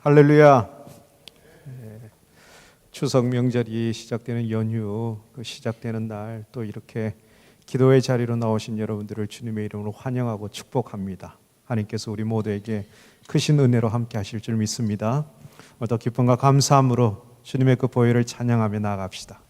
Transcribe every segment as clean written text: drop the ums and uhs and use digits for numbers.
할렐루야. 추석 명절이 시작되는 연휴, 그 시작되는 날 또 이렇게 기도의 자리로 나오신 여러분들을 주님의 이름으로 환영하고 축복합니다. 하나님께서 우리 모두에게 크신 은혜로 함께 하실 줄 믿습니다. 더 기쁨과 감사함으로 주님의 그 보혈을 찬양하며 나아갑시다.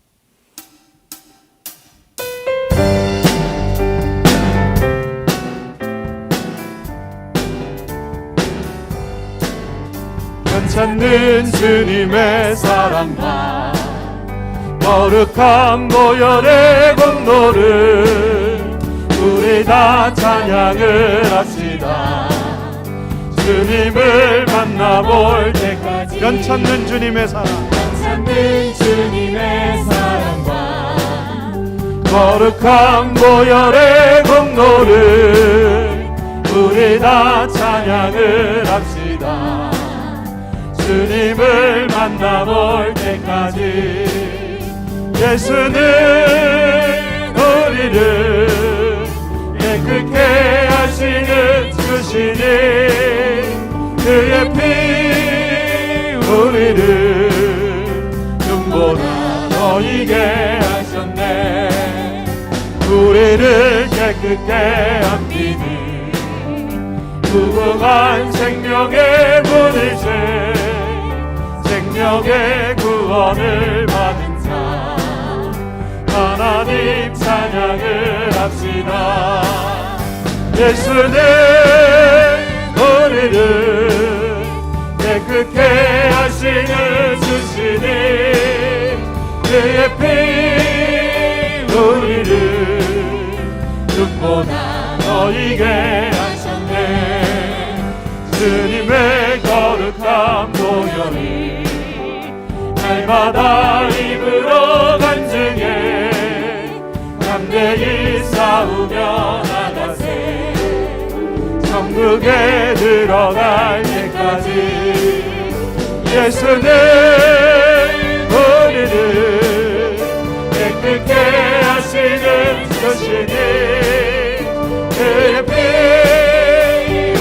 찾는 주님의 사랑과 거룩한 보혈의 공로를 우리 다 찬양을 합시다. 주님을 만나볼 때까지 연찾는 주님의 사랑, 연찾는 주님의 사랑과 거룩한 보혈의 공로를 우리 다 찬양을 합시다. 주님을 만나볼 때까지 예수는 우리를 깨끗게 하시는 주시니 그의 피 우리를 눈보라 너희게 하셨네. 우리를 깨끗게 한 피는 무궁한 생명의 분이세. 생명의 구원을 받은 자 하나님 찬양을 합시다. 예수는 우리를 깨끗게 하시는 주시니 그의 피 우리를 눈보다 너희게 하셨네. 주님의 거룩한 보혈이 날마다 입으로 간증해 담대히 싸우며 나가세. 천국에 들어갈 때까지 예수는 우리를 깨끗게 하시는 주시니 그의 피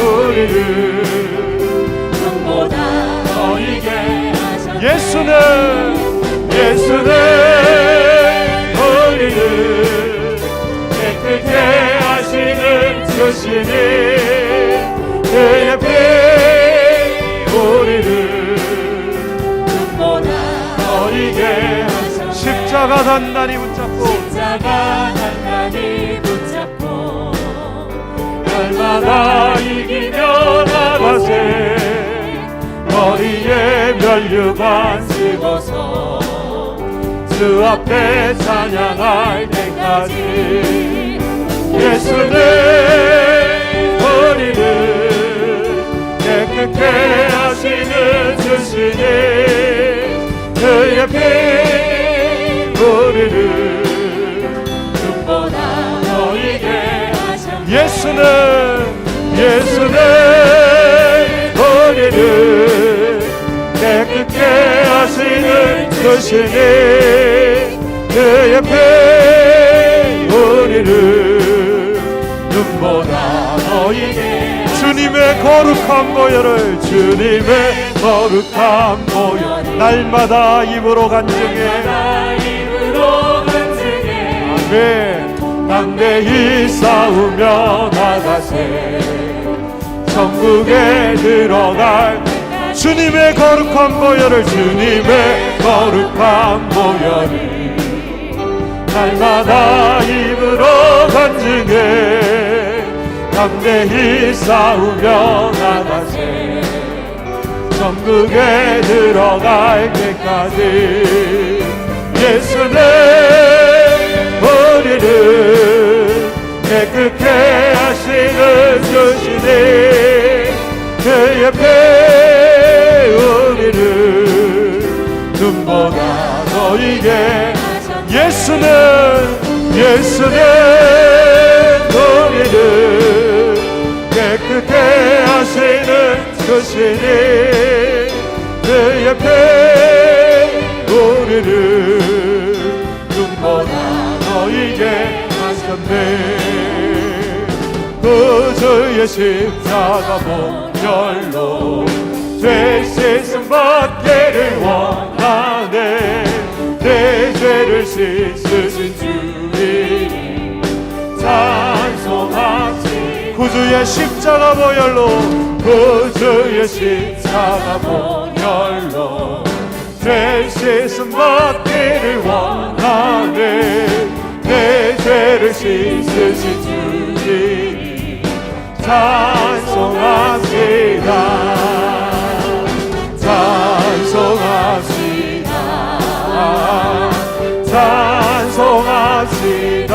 우리를 눈보다 너희게 예수는 우리를 깨끗게 하시는 주시니 그의 피 우리를 눈보다 너희게 하셨네. 십자가 단단히 붙잡고 날마다 이기며 나가세. 머리에 면류관 쓰고서 주 앞에 찬양할 때까지 예수는 우리를 깨끗게 하시는 주시니 그의 피 우리를 눈보다 너희게 하셨네. 예수는 우리를 깨끗게 하시는 주시니 그의 피 우리를 눈보다 너희게 주님의 거룩한 보혈을 날마다 입으로 간증해 아멘. 담대히 싸우며 나가세. 천국에 들어갈 주님의 거룩한 보혈을 날마다 입으로 간증해 담대히 싸우며 나가세. 천국에 들어갈 때까지 예수는 우리를 깨끗게 하시는 주시니 그의 피 우리를 눈보다 너희게 예수는 우리를 깨끗게 하시는 주시니 그의 피 우리를 눈보다 너희게 하셨네. 그 주의 십자가 보혈로 죄 죄 씻음 받기를 원하네. 내 죄를 씻으신 주님 찬송하시. 구주의 십자가 보혈로, 구주의 십자가 보혈로 죄 씻음 받기를 원하네. 내 죄를 씻으신 주님 찬송합시다. 찬송합시다. 찬송합시다.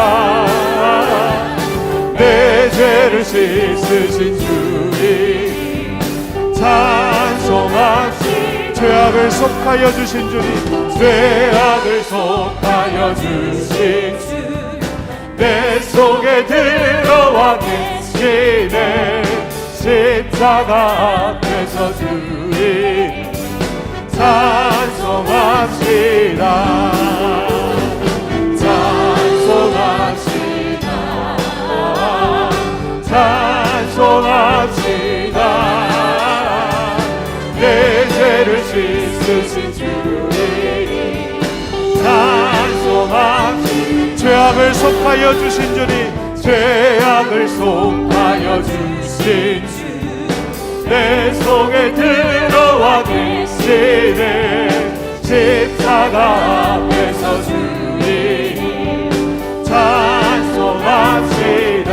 내 죄를 씻으신 주님 찬송합시다. 죄악을 속하여 주신 주님, 죄악을 속하여 주신 주 내 속에 들어와 계시네. 십자가 앞에서 주님 찬송합시다. 찬송합시다. 찬송합시다. 내 죄를 씻으신 주님 찬송합시다. 죄악을 속하여 주신 주님, 죄악을 속하여 주신 주 내 속에 들어와 계시네. 십자가 앞에서 주님 찬송합시다.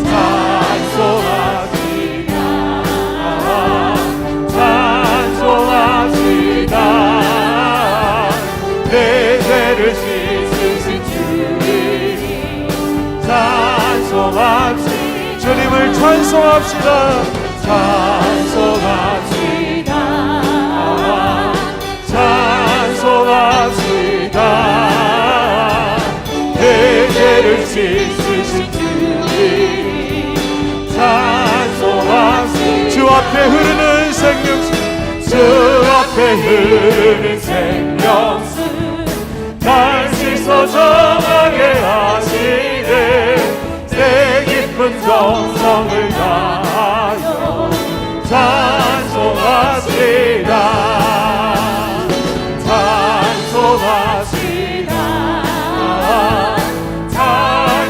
찬송합시다. 찬송합시다. 내 죄를 씻으신 주님 찬송합시다. 주님을 찬송합시다. 찬송합시다. 찬송합시다. 내 죄를 씻으신 주님 찬송합시다. 주 앞에 흐르는 생명수, 주 앞에 흐르는 생명수 날 씻어 정하게 하시네. 내 깊은 정성을 다하여 찬송합시다. 찬송합시다.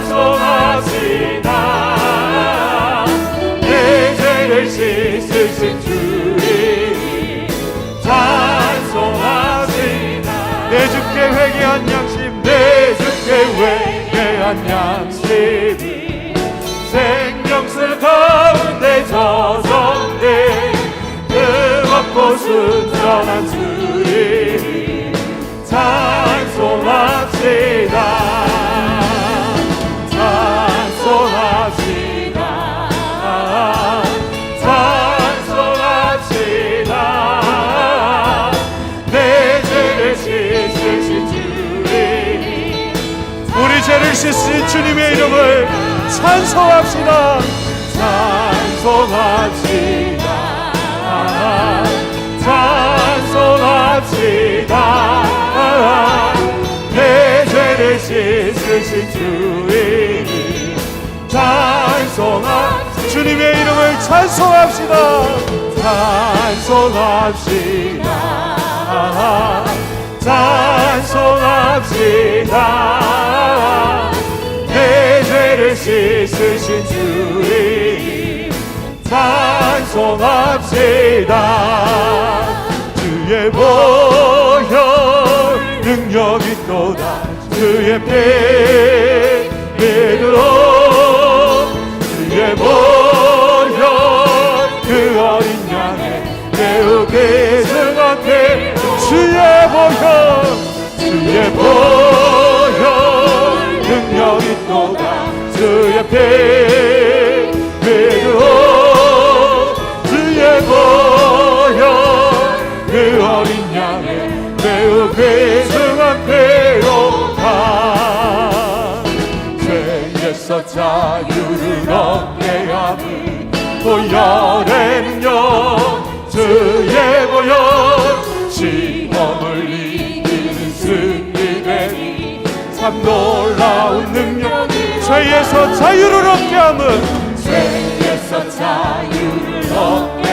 찬송합시다. 내 죄를 씻으신 주님 찬송합시다. 내 주께 회개한 양심, 내 주께 회개한 양심이 생명수 가운데 젖었네. 뜨겁고 순전한 주님 찬송합시다. 찬송합시다. 찬송합시다. 내 죄를 씻으신 주님 우리 죄를 씻으신 주님의 이름을 찬송합시다. 찬송합시다. 찬송합시다. 내 죄를 씻으신 주님 찬송합시다. 주님의 이름을 찬송합시다. 찬송합시다. 찬송합시다. 내 죄를 씻으신 주님 찬송합시다. 주의 보혈 능력이 또다. 주의 피 믿으로 주의 보혈 그 어린 양의 매우 귀중한 피. 주의 보혈 능력이 또다. 주의 피 믿으로 주의 보혈 그 어린 양의 매우 귀중한 피로다. 죄에서 자유를 얻게 하는 보혈의 능력. 주의 보혈 시험을 이기는 승리되니 참 놀라운 능력이. 죄에서 자유를 얻게 함은, 죄에서 자유를 얻게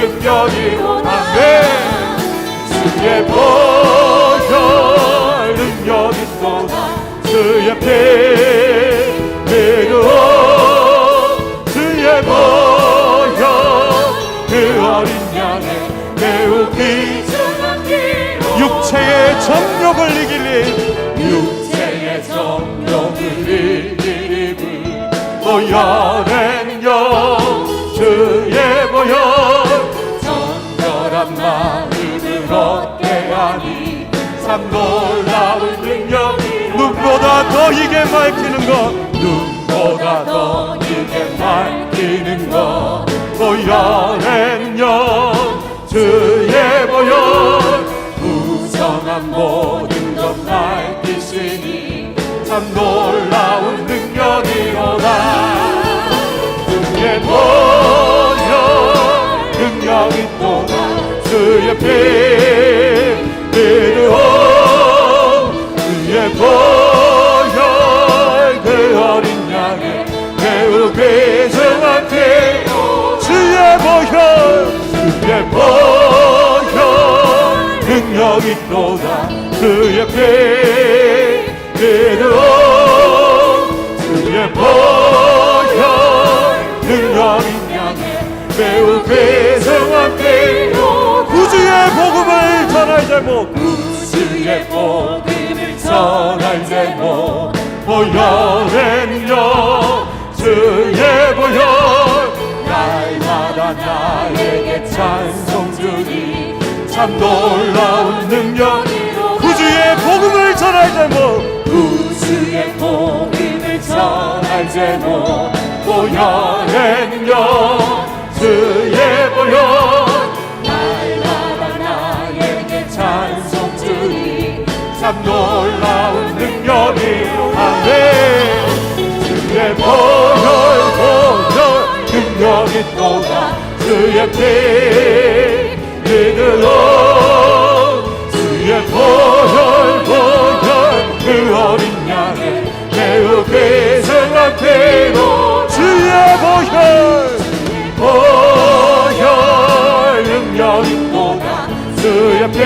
능력이로다. 주의 보혈 능력이 또다. 주의 피 믿어 주의 보혈 그 어린 양의 매우 귀중한 피로 육체의 정욕을 이길 육체의 정욕을 이기리 보혈의 능력 주의 보혈 정결한 마음을 얻게 하니 참 놀라운 능력이 눈보다 더 이게 밝히는 것 눈보다 더 이게 밝히는 것 보혈의 능력 주의 보혈 부정한 모든 것 밝히시니 참 놀라운 능력이로다. 주의 보혈 능력이 또다. 주의 피 믿어 주의 보혈 그 어린 양의 매우 귀중한 피 주의 보혈 능력이 또다. 주의 피 믿어 주의 보혈 능력이 양의 매우 귀중한 피로 구주의 복음을 전할 제목 구주의 복음을 전할 제목 보혈의 능력 주의 보혈 날마다 나에게 찬송 주니 참 놀라운 능력이로 구주의 복음을 전할 제목 구주의 복음을 전할 제목 보혈의 능력 주의 보혈 날마다 나에게 찬송 주니 참 놀라운 능력이로 주의 보혈 능력이 또다. 주의 피 믿으러 주의 보혈 그 어린 양의 매우 귀중한 피로 주의 보혈 능력이 또다. 주의 피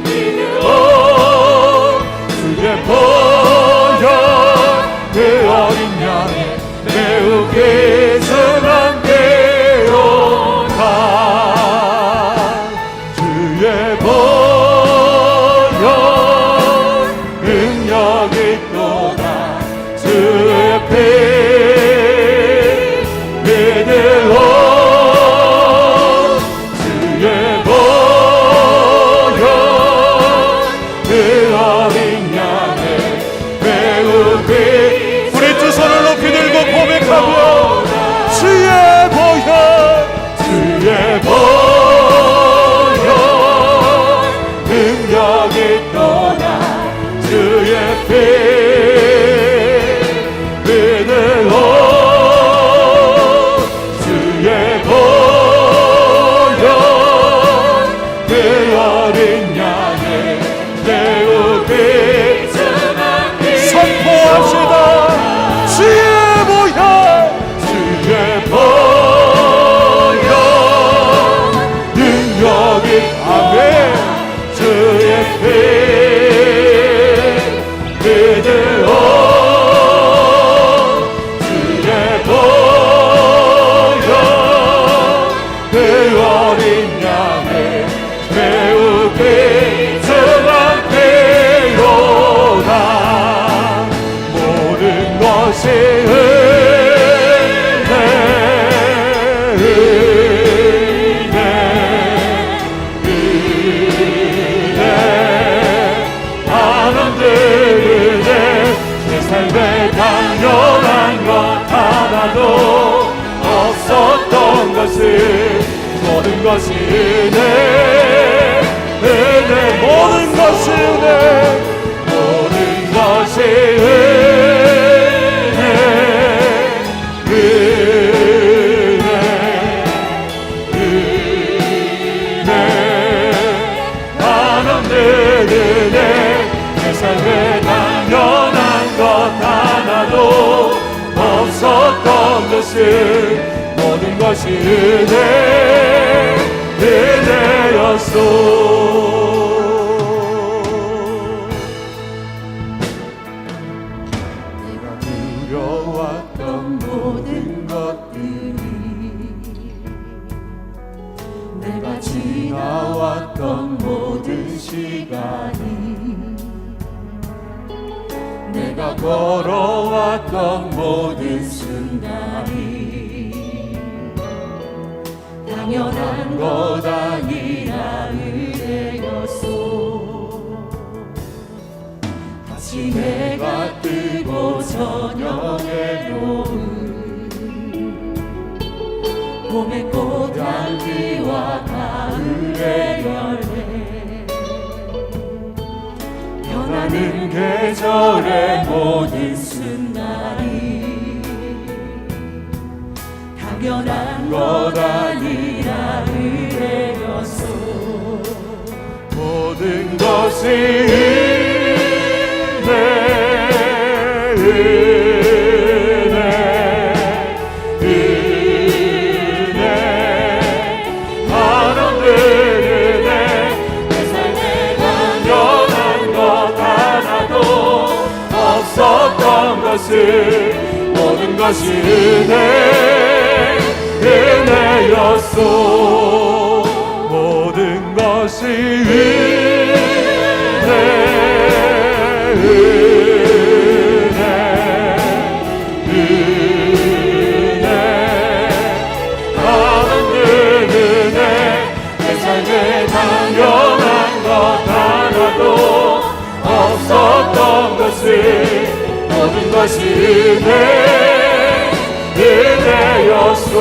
믿으러 주의 보혈 그 어린 양의 매우 귀중한 피로다. 주의 보혈 능력이 또다. 주의 피 믿으러 주의 보혈 그 어린 양의 매우 귀 우리 두 손을 높이 들고 고백하며 주의 보혈 능력이 또다. 주의 피 믿으러 주의 보혈 그 어린 양의 매우 귀중한 피 선포합시다. 주의 보혈 능력이 아멘 주의 피 믿으러 주의 보혈 그 어린 양의 매우 귀중한 피로다. 모든 것이 당연한 것 하나도 없었던 것을 모든 것이 은혜 모든 것이 은혜 모든 것이 은혜 하나님의 은혜 내 삶에 당연한 것 하나도 없었던 것을 모든 것이 은혜 내가 두려웠던 모든 것들이 내가 지나왔던 모든 시간이 내가 걸어왔던 모든 순간이 당연한 것 아니라 은혜였소. 아침해가 뜨고 저녁에 노을 봄의 꽃향기와 가을의 열매 변하는 계절의 모든 순간이 당연한 것 아니라 은혜였소. 모든 것이 은혜 하나님 은혜 내 삶에 당연한 것 하나도 없었던 것을 모든 것이 은혜였소. 모든 것이 하나님 은혜 내 삶에 당연한 것 하나도 없었던 것을 모든 것이 은혜였소.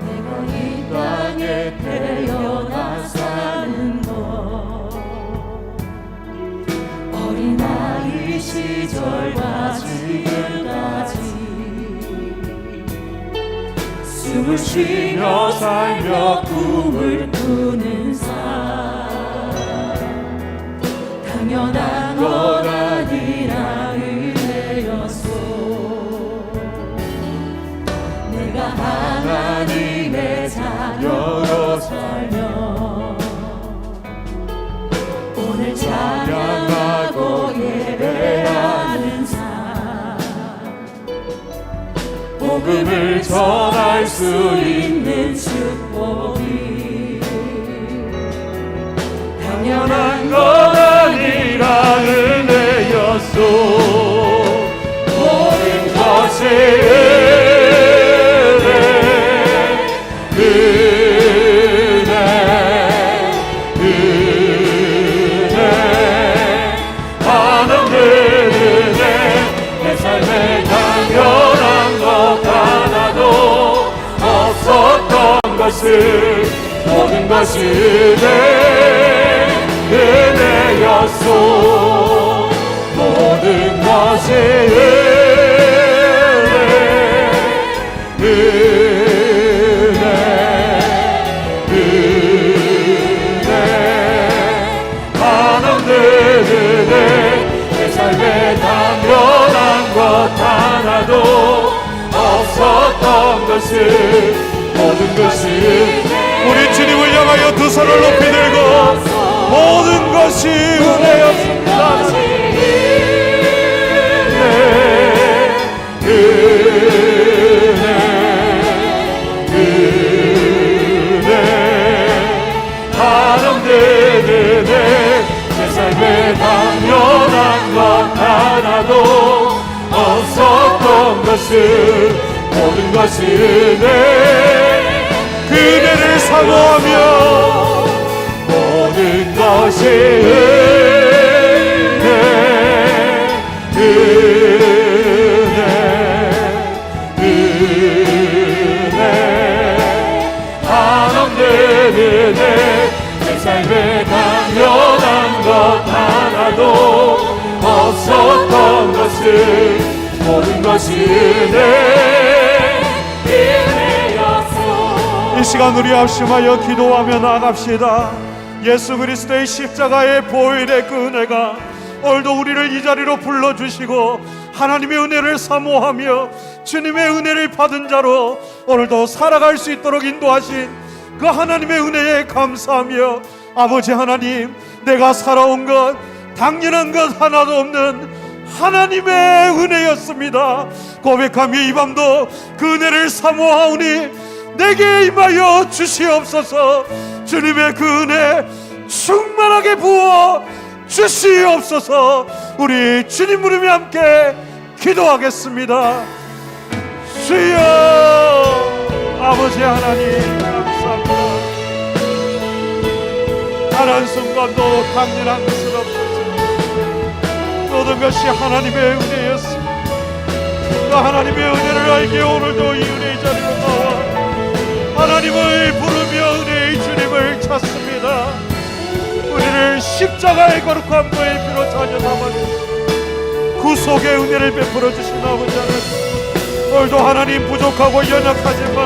내가 이 땅에 태어나 사는 것 어린아이 시절과 지금까지 숨을 쉬며 살며 꿈을 꾸는 삶 당연한 것 아니라 은혜였소. 내가 하나님의 자녀로 살며 오늘 찬양하고 예배하는 삶 복음을 전할 수 있는 축복이 당연한 것 아니라 은혜였소. 모든 것이 하나님 은혜 내 삶에 당연한 것 하나도 없었던 것을 모든 것이 은혜였소. 모든 것이 하나님 은혜 내 삶에 당연한 것 하나도 없었던 것을 모든 것이 우리 주님을 향하여 두 손을 높이 들고 모든 것이 은혜였습니다. 하나님 은혜 내 삶에 당연한 것 하나도 없었던 것을 모든 것이 그대를 사모하며 모든 것이 하나님 은혜 내 삶에 당연한 것 하나도 없었던 것을 모든 것이 은혜였소. 이 시간 우리 합심하여 기도하며 나갑시다. 예수 그리스도의 십자가의 보혈의 그 은혜가 오늘도 우리를 이 자리로 불러주시고 하나님의 은혜를 사모하며 주님의 은혜를 받은 자로 오늘도 살아갈 수 있도록 인도하신 그 하나님의 은혜에 감사하며, 아버지 하나님, 내가 살아온 것 당연한 것 하나도 없는 하나님의 은혜였습니다. 고백하며 이 밤도 그 은혜를 사모하오니 내게 임하여 주시옵소서. 주님의 그 은혜 충만하게 부어 주시옵소서. 우리 주님 부르며 함께 기도하겠습니다. 주여, 아버지 하나님 감사합니다. 단 한 순간도 당연한 것은 없었습니다. 모든 것이 하나님의 은혜였습니다. 그 하나님의 은혜를 알기에 오늘도 이 은혜의 자리로 나와 하나님을 부르며 은혜의 주님을 찾습니다. 우리를 십자가의 거룩한 거에 피로 자녀 삼아주시고 구속의 은혜를 베풀어 주신 아버지 하나님, 오늘도 하나님 부족하고 연약하지만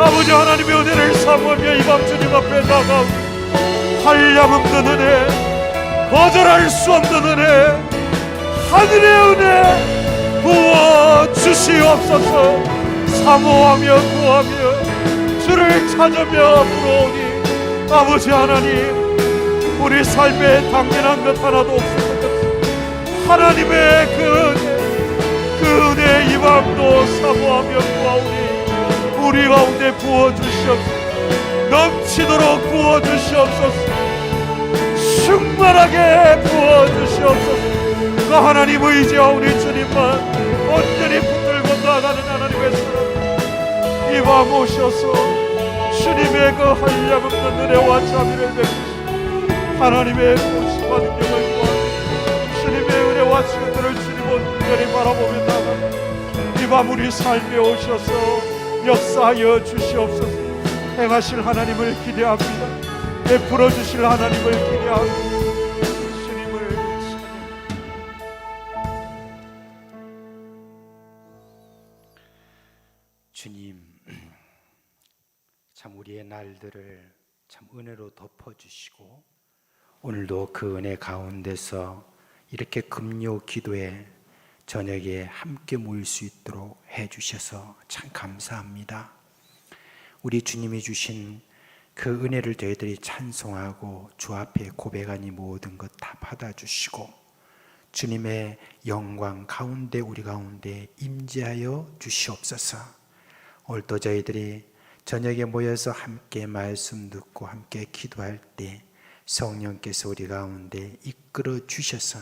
아버지 하나님의 은혜를 사모하며 이 밤 주님 앞에 나가오. 한량없는 은혜, 거절할 수 없는 은혜, 하늘의 은혜 부어 주시옵소서. 사모하며 구하며 주를 찾으며 부러우니 아버지 하나님, 우리 삶에 당연한 것 하나도 없을 것 같습니다. 하나님의 그 은혜 이 밤도 사모하며 구하오니 우리 가운데 부어 주시옵소서. 넘치도록 부어 주시옵소서. 충만하게 부어 주시옵소서. 그 하나님 의지하오니 주님만 온전히 붙들고 나가는 하나님의 사람, 이 밤 오셔서 주님의 그 한량없는 은혜와 자비를 베푸시고 하나님의 보시와 능력을 구하고 주님의 은혜와 증거를 주님 온전히 바라보며 나가는 이 밤 우리 삶에 오셔서 역사하여 주시옵소서. 행하실 하나님을 기대합니다. 베풀어 주실 하나님을 기대합니다. 주님을 주님, 참 우리의 날들을 참 은혜로 덮어주시고 오늘도 그 은혜 가운데서 이렇게 금요 기도에 저녁에 함께 모일 수 있도록 해주셔서 참 감사합니다. 우리 주님이 주신 그 은혜를 저희들이 찬송하고 주 앞에 고백하니 모든 것 다 받아주시고 주님의 영광 가운데 우리 가운데 임재하여 주시옵소서. 오늘도 저희들이 저녁에 모여서 함께 말씀 듣고 함께 기도할 때 성령께서 우리 가운데 이끌어 주셔서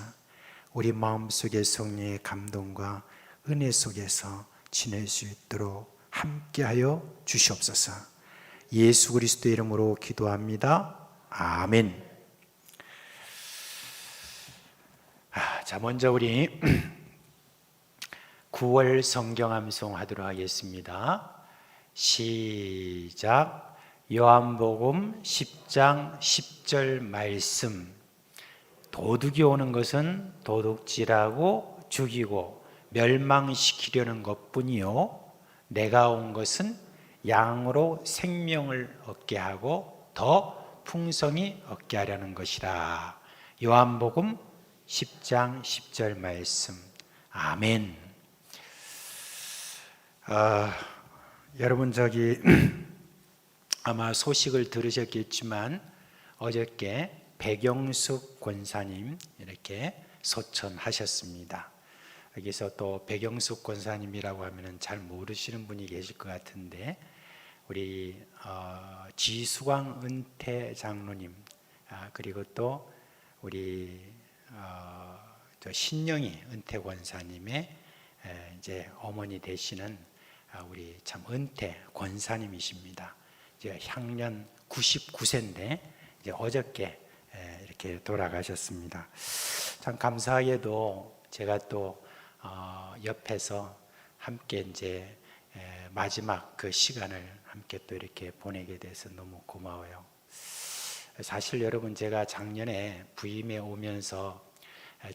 우리 마음속에 성령의 감동과 은혜 속에서 지낼 수 있도록 함께하여 주시옵소서. 예수 그리스도의 이름으로 기도합니다. 아멘. 자, 먼저 우리 9월 성경 암송 하도록 하겠습니다. 시작. 요한복음 10장 10절 말씀. 도둑이 오는 것은 도둑질하고 죽이고 멸망시키려는 것뿐이요 내가 온 것은 양으로 생명을 얻게 하고 더 풍성히 얻게 하려는 것이라. 요한복음 10장 10절 말씀. 아멘. 여러분 아마 소식을 들으셨겠지만 어저께 백영숙 권사님 이렇게 소천하셨습니다. 여기서 또 백영숙 권사님이라고 하면 잘 모르시는 분이 계실 것 같은데 우리 지수광 은퇴 장로님 그리고 또 우리 신영희 은퇴 권사님의 이제 어머니 되시는 우리 참 은퇴 권사님이십니다. 이제 향년 99세인데 이제 어저께 이렇게 돌아가셨습니다. 참 감사하게도 제가 또 옆에서 함께 이제 마지막 그 시간을 함께 또 이렇게 보내게 돼서 너무 고마워요. 사실 여러분 제가 작년에 부임에 오면서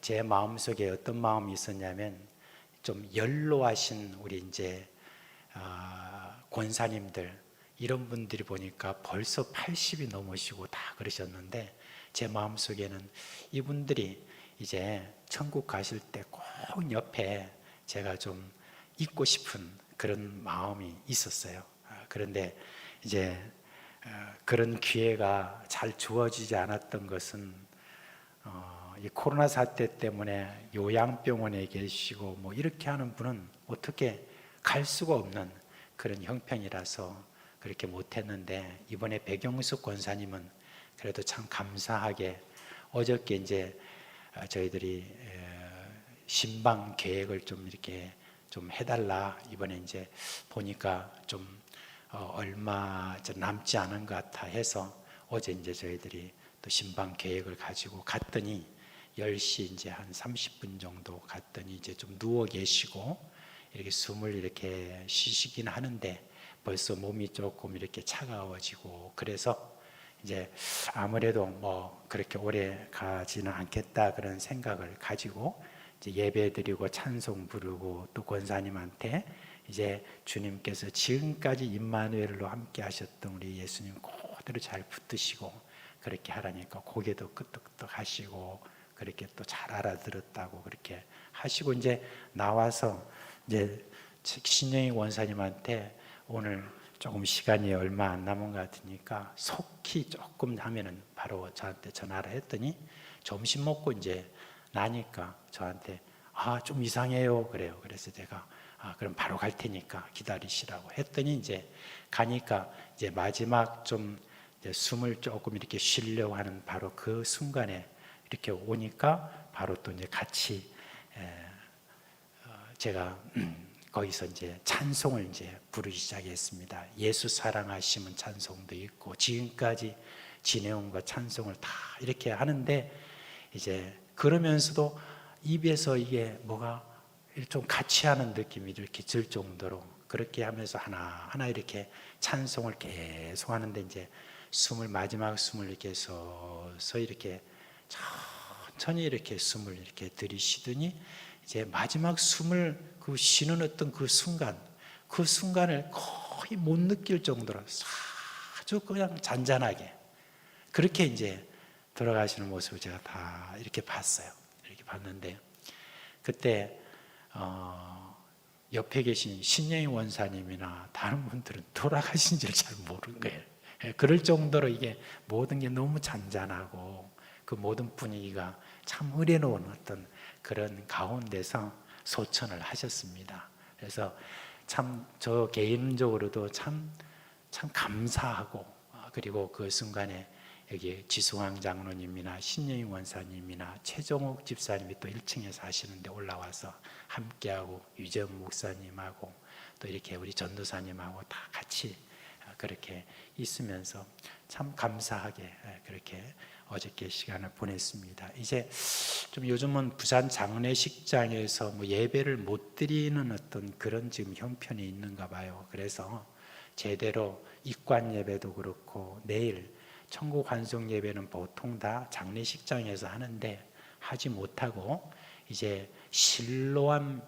제 마음속에 어떤 마음이 있었냐면 좀 연로하신 우리 이제 권사님들 이런 분들이 보니까 벌써 80이 넘으시고 다 그러셨는데 제 마음속에는 이분들이 이제 천국 가실 때 꼭 옆에 제가 좀 있고 싶은 그런 마음이 있었어요. 그런데 이제 그런 기회가 잘 주어지지 않았던 것은 이 코로나 사태 때문에 요양병원에 계시고 뭐 이렇게 하는 분은 어떻게 갈 수가 없는 그런 형편이라서 그렇게 못했는데, 이번에 백영숙 권사님은 그래도 참 감사하게 어저께 이제 저희들이 신방 계획을 좀 이렇게 좀 해달라, 이번에 이제 보니까 좀 얼마 남지 않은 것 같아 해서 어제 이제 저희들이 또 신방 계획을 가지고 갔더니 10시 이제 한 30분 정도 갔더니 이제 좀 누워 계시고 이렇게 숨을 이렇게 쉬시긴 하는데 벌써 몸이 조금 이렇게 차가워지고, 그래서 이제 아무래도 뭐 그렇게 오래 가지는 않겠다 그런 생각을 가지고 이제 예배 드리고 찬송 부르고 또 권사님한테 이제 주님께서 지금까지 임마누엘로 함께 하셨던 우리 예수님 그대로 잘 붙드시고 그렇게 하라니까 고개도 끄덕끄덕 하시고 그렇게 또 잘 알아들었다고 그렇게 하시고, 이제 나와서 이제 신영희 원사님한테 오늘 조금 시간이 얼마 안 남은 것 같으니까 속히 조금 하면은 바로 저한테 전화를 했더니 점심 먹고 이제 나니까 저한테 좀 이상해요 그래요. 그래서 제가 그럼 바로 갈 테니까 기다리시라고 했더니 이제 가니까 이제 마지막 좀 이제 숨을 조금 이렇게 쉬려고 하는 바로 그 순간에 이렇게 오니까 바로 또 이제 같이 제가 거기서 이제 찬송을 이제 부르기 시작했습니다. 예수 사랑하시면 찬송도 있고 지금까지 지내온 것 찬송을 다 이렇게 하는데, 이제 그러면서도 입에서 이게 뭐가 좀 같이 하는 느낌이 이렇게 들 정도로 그렇게 하면서 하나하나 이렇게 찬송을 계속 하는데, 이제 마지막 숨을 이렇게 서서 이렇게 천천히 이렇게 숨을 이렇게 들이쉬더니 이제 마지막 숨을 그 쉬는 어떤 그 순간을 거의 못 느낄 정도로 아주 그냥 잔잔하게 그렇게 이제 돌아가시는 모습을 제가 다 이렇게 봤어요. 이렇게 봤는데 그때 옆에 계신 신영희 원사님이나 다른 분들은 돌아가신지를 잘 모르는 거예요. 그럴 정도로 이게 모든 게 너무 잔잔하고 그 모든 분위기가 참 의례로운 어떤 그런 가운데서 소천을 하셨습니다. 그래서 참 저 개인적으로도 참 감사하고, 그리고 그 순간에 여기 지수왕 장로님이나 신영희 원사님이나 최종욱 집사님이 또 1층에서 하시는데 올라와서 함께하고 유재훈 목사님하고 또 이렇게 우리 전도사님하고 다 같이 그렇게 있으면서 참 감사하게 그렇게 어저께 시간을 보냈습니다. 이제 좀 요즘은 부산 장례식장에서 뭐 예배를 못 드리는 어떤 그런 지금 형편이 있는가 봐요. 그래서 제대로 입관 예배도 그렇고 내일 천국 환송 예배는 보통 다 장례식장에서 하는데 하지 못하고 이제 실로암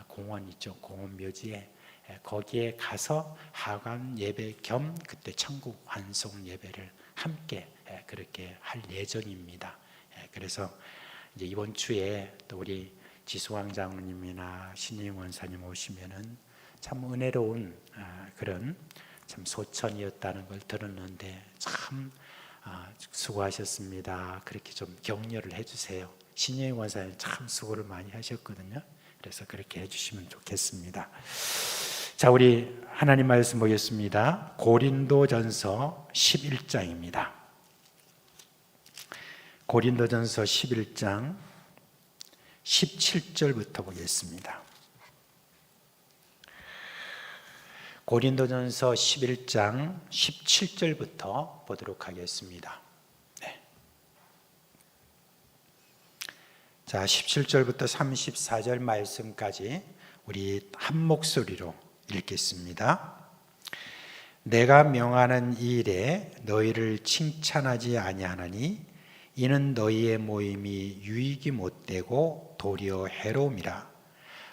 공원 있죠. 공원 묘지에 거기에 가서 하관 예배 겸 그때 천국 환송 예배를 함께 그렇게 할 예정입니다. 그래서 이제 이번 주에 또 우리 지수왕 장로님이나 신임 원사님 오시면은 참 은혜로운 그런 참 소천이었다는 걸 들었는데 참 수고하셨습니다. 그렇게 좀 격려를 해주세요. 신임 원사님 참 수고를 많이 하셨거든요. 그래서 그렇게 해주시면 좋겠습니다. 자, 우리 하나님 말씀 보겠습니다. 고린도전서 11장입니다. 고린도전서 11장 17절부터 보겠습니다. 고린도전서 11장 17절부터 보도록 하겠습니다. 네. 자, 17절부터 34절 말씀까지 우리 한 목소리로 읽겠습니다. 내가 명하는 이 일에 너희를 칭찬하지 아니하나니 이는 너희의 모임이 유익이 못되고 도리어 해로움이라.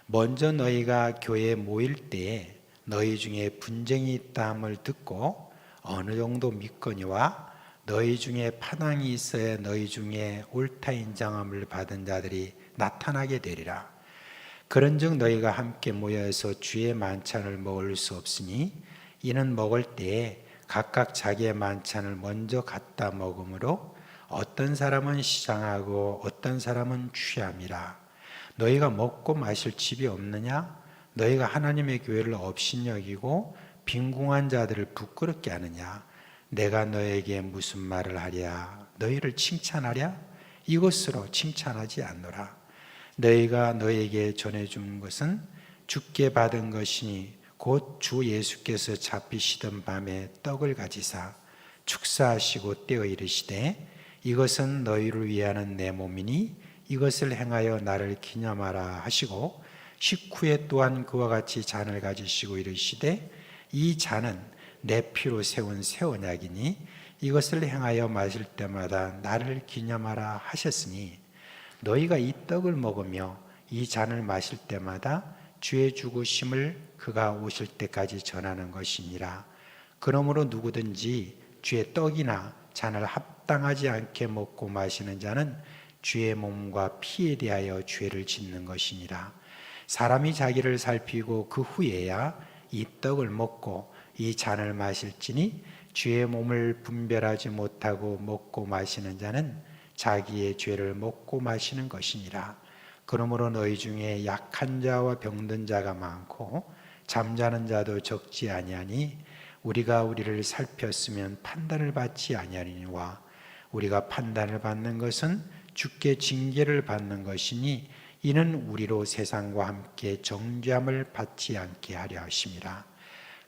먼저 너희가 교회에 모일 때에 너희 중에 분쟁이 있다 함을 듣고 어느 정도 믿거니와 너희 중에 파당이 있어야 너희 중에 옳다 인정함을 받은 자들이 나타나게 되리라. 그런즉 너희가 함께 모여서 주의 만찬을 먹을 수 없으니 이는 먹을 때에 각각 자기의 만찬을 먼저 갖다 먹으므로 어떤 사람은 시장하고 어떤 사람은 취함이라. 너희가 먹고 마실 집이 없느냐? 너희가 하나님의 교회를 업신여기고 빈궁한 자들을 부끄럽게 하느냐? 내가 너에게 무슨 말을 하랴? 너희를 칭찬하랴? 이것으로 칭찬하지 않노라. 너희가 너에게 전해준 것은 주께 받은 것이니 곧 주 예수께서 잡히시던 밤에 떡을 가지사 축사하시고 떼어 이르시되 이것은 너희를 위하는 내 몸이니 이것을 행하여 나를 기념하라 하시고 식후에 또한 그와 같이 잔을 가지시고 이르시되 이 잔은 내 피로 세운 새 언약이니 이것을 행하여 마실 때마다 나를 기념하라 하셨으니 너희가 이 떡을 먹으며 이 잔을 마실 때마다 주의 죽으심을 그가 오실 때까지 전하는 것이니라. 그러므로 누구든지 주의 떡이나 잔을 합당하지 않게 먹고 마시는 자는 주의 몸과 피에 대하여 죄를 짓는 것이니라. 사람이 자기를 살피고 그 후에야 이 떡을 먹고 이 잔을 마실지니 주의 몸을 분별하지 못하고 먹고 마시는 자는 자기의 죄를 먹고 마시는 것이니라. 그러므로 너희 중에 약한 자와 병든 자가 많고 잠자는 자도 적지 아니하니 우리가 우리를 살폈으면 판단을 받지 아니하니와 우리가 판단을 받는 것은 주께 징계를 받는 것이니 이는 우리로 세상과 함께 정죄함을 받지 않게 하려 하심이라.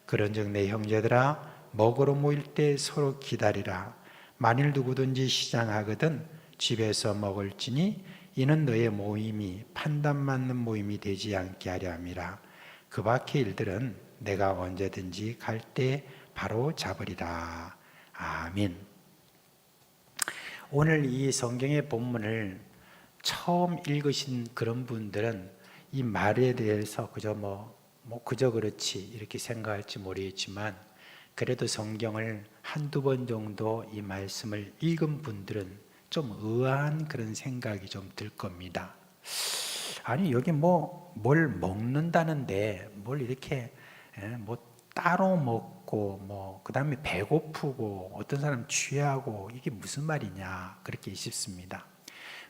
그런즉 내 형제들아 먹으러 모일 때 서로 기다리라. 만일 누구든지 시장하거든 집에서 먹을지니 이는 너의 모임이 판단 맞는 모임이 되지 않게 하려 함이라. 그 밖의 일들은 내가 언제든지 갈 때 바로 잡으리라. 아멘. 오늘 이 성경의 본문을 처음 읽으신 그런 분들은 이 말에 대해서 그저 그렇지 이렇게 생각할지 모르겠지만 그래도 성경을 한두 번 정도 이 말씀을 읽은 분들은 좀 의아한 그런 생각이 좀 들 겁니다. 아니 여기 뭘 먹는다는데 뭘 이렇게 따로 먹고 그 다음에 배고프고 어떤 사람 취하고 이게 무슨 말이냐 그렇게 싶습니다.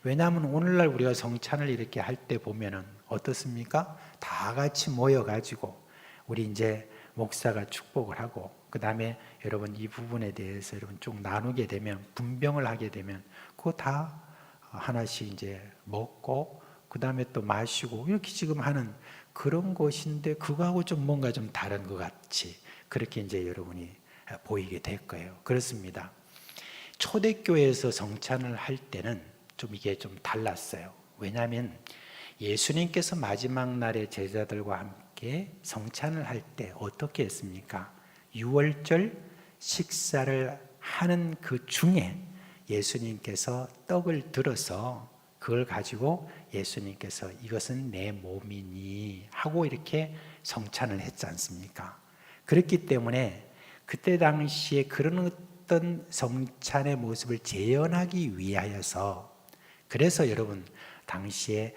왜냐하면 오늘날 우리가 성찬을 이렇게 할 때 보면은 어떻습니까? 다 같이 모여가지고 우리 이제 목사가 축복을 하고 그 다음에 여러분 이 부분에 대해서 여러분 쭉 나누게 되면 분병을 하게 되면 그거 다 하나씩 이제 먹고 그 다음에 또 마시고 이렇게 지금 하는 그런 것인데 그거하고 좀 뭔가 좀 다른 것 같이 그렇게 이제 여러분이 보이게 될 거예요. 그렇습니다. 초대교회에서 성찬을 할 때는 좀 이게 좀 달랐어요. 왜냐하면 예수님께서 마지막 날에 제자들과 함께 성찬을 할 때 어떻게 했습니까? 유월절 식사를 하는 그 중에 예수님께서 떡을 들어서 그걸 가지고 예수님께서 이것은 내 몸이니 하고 이렇게 성찬을 했지 않습니까? 그렇기 때문에 그때 당시에 그런 어떤 성찬의 모습을 재현하기 위하여서 그래서 여러분 당시에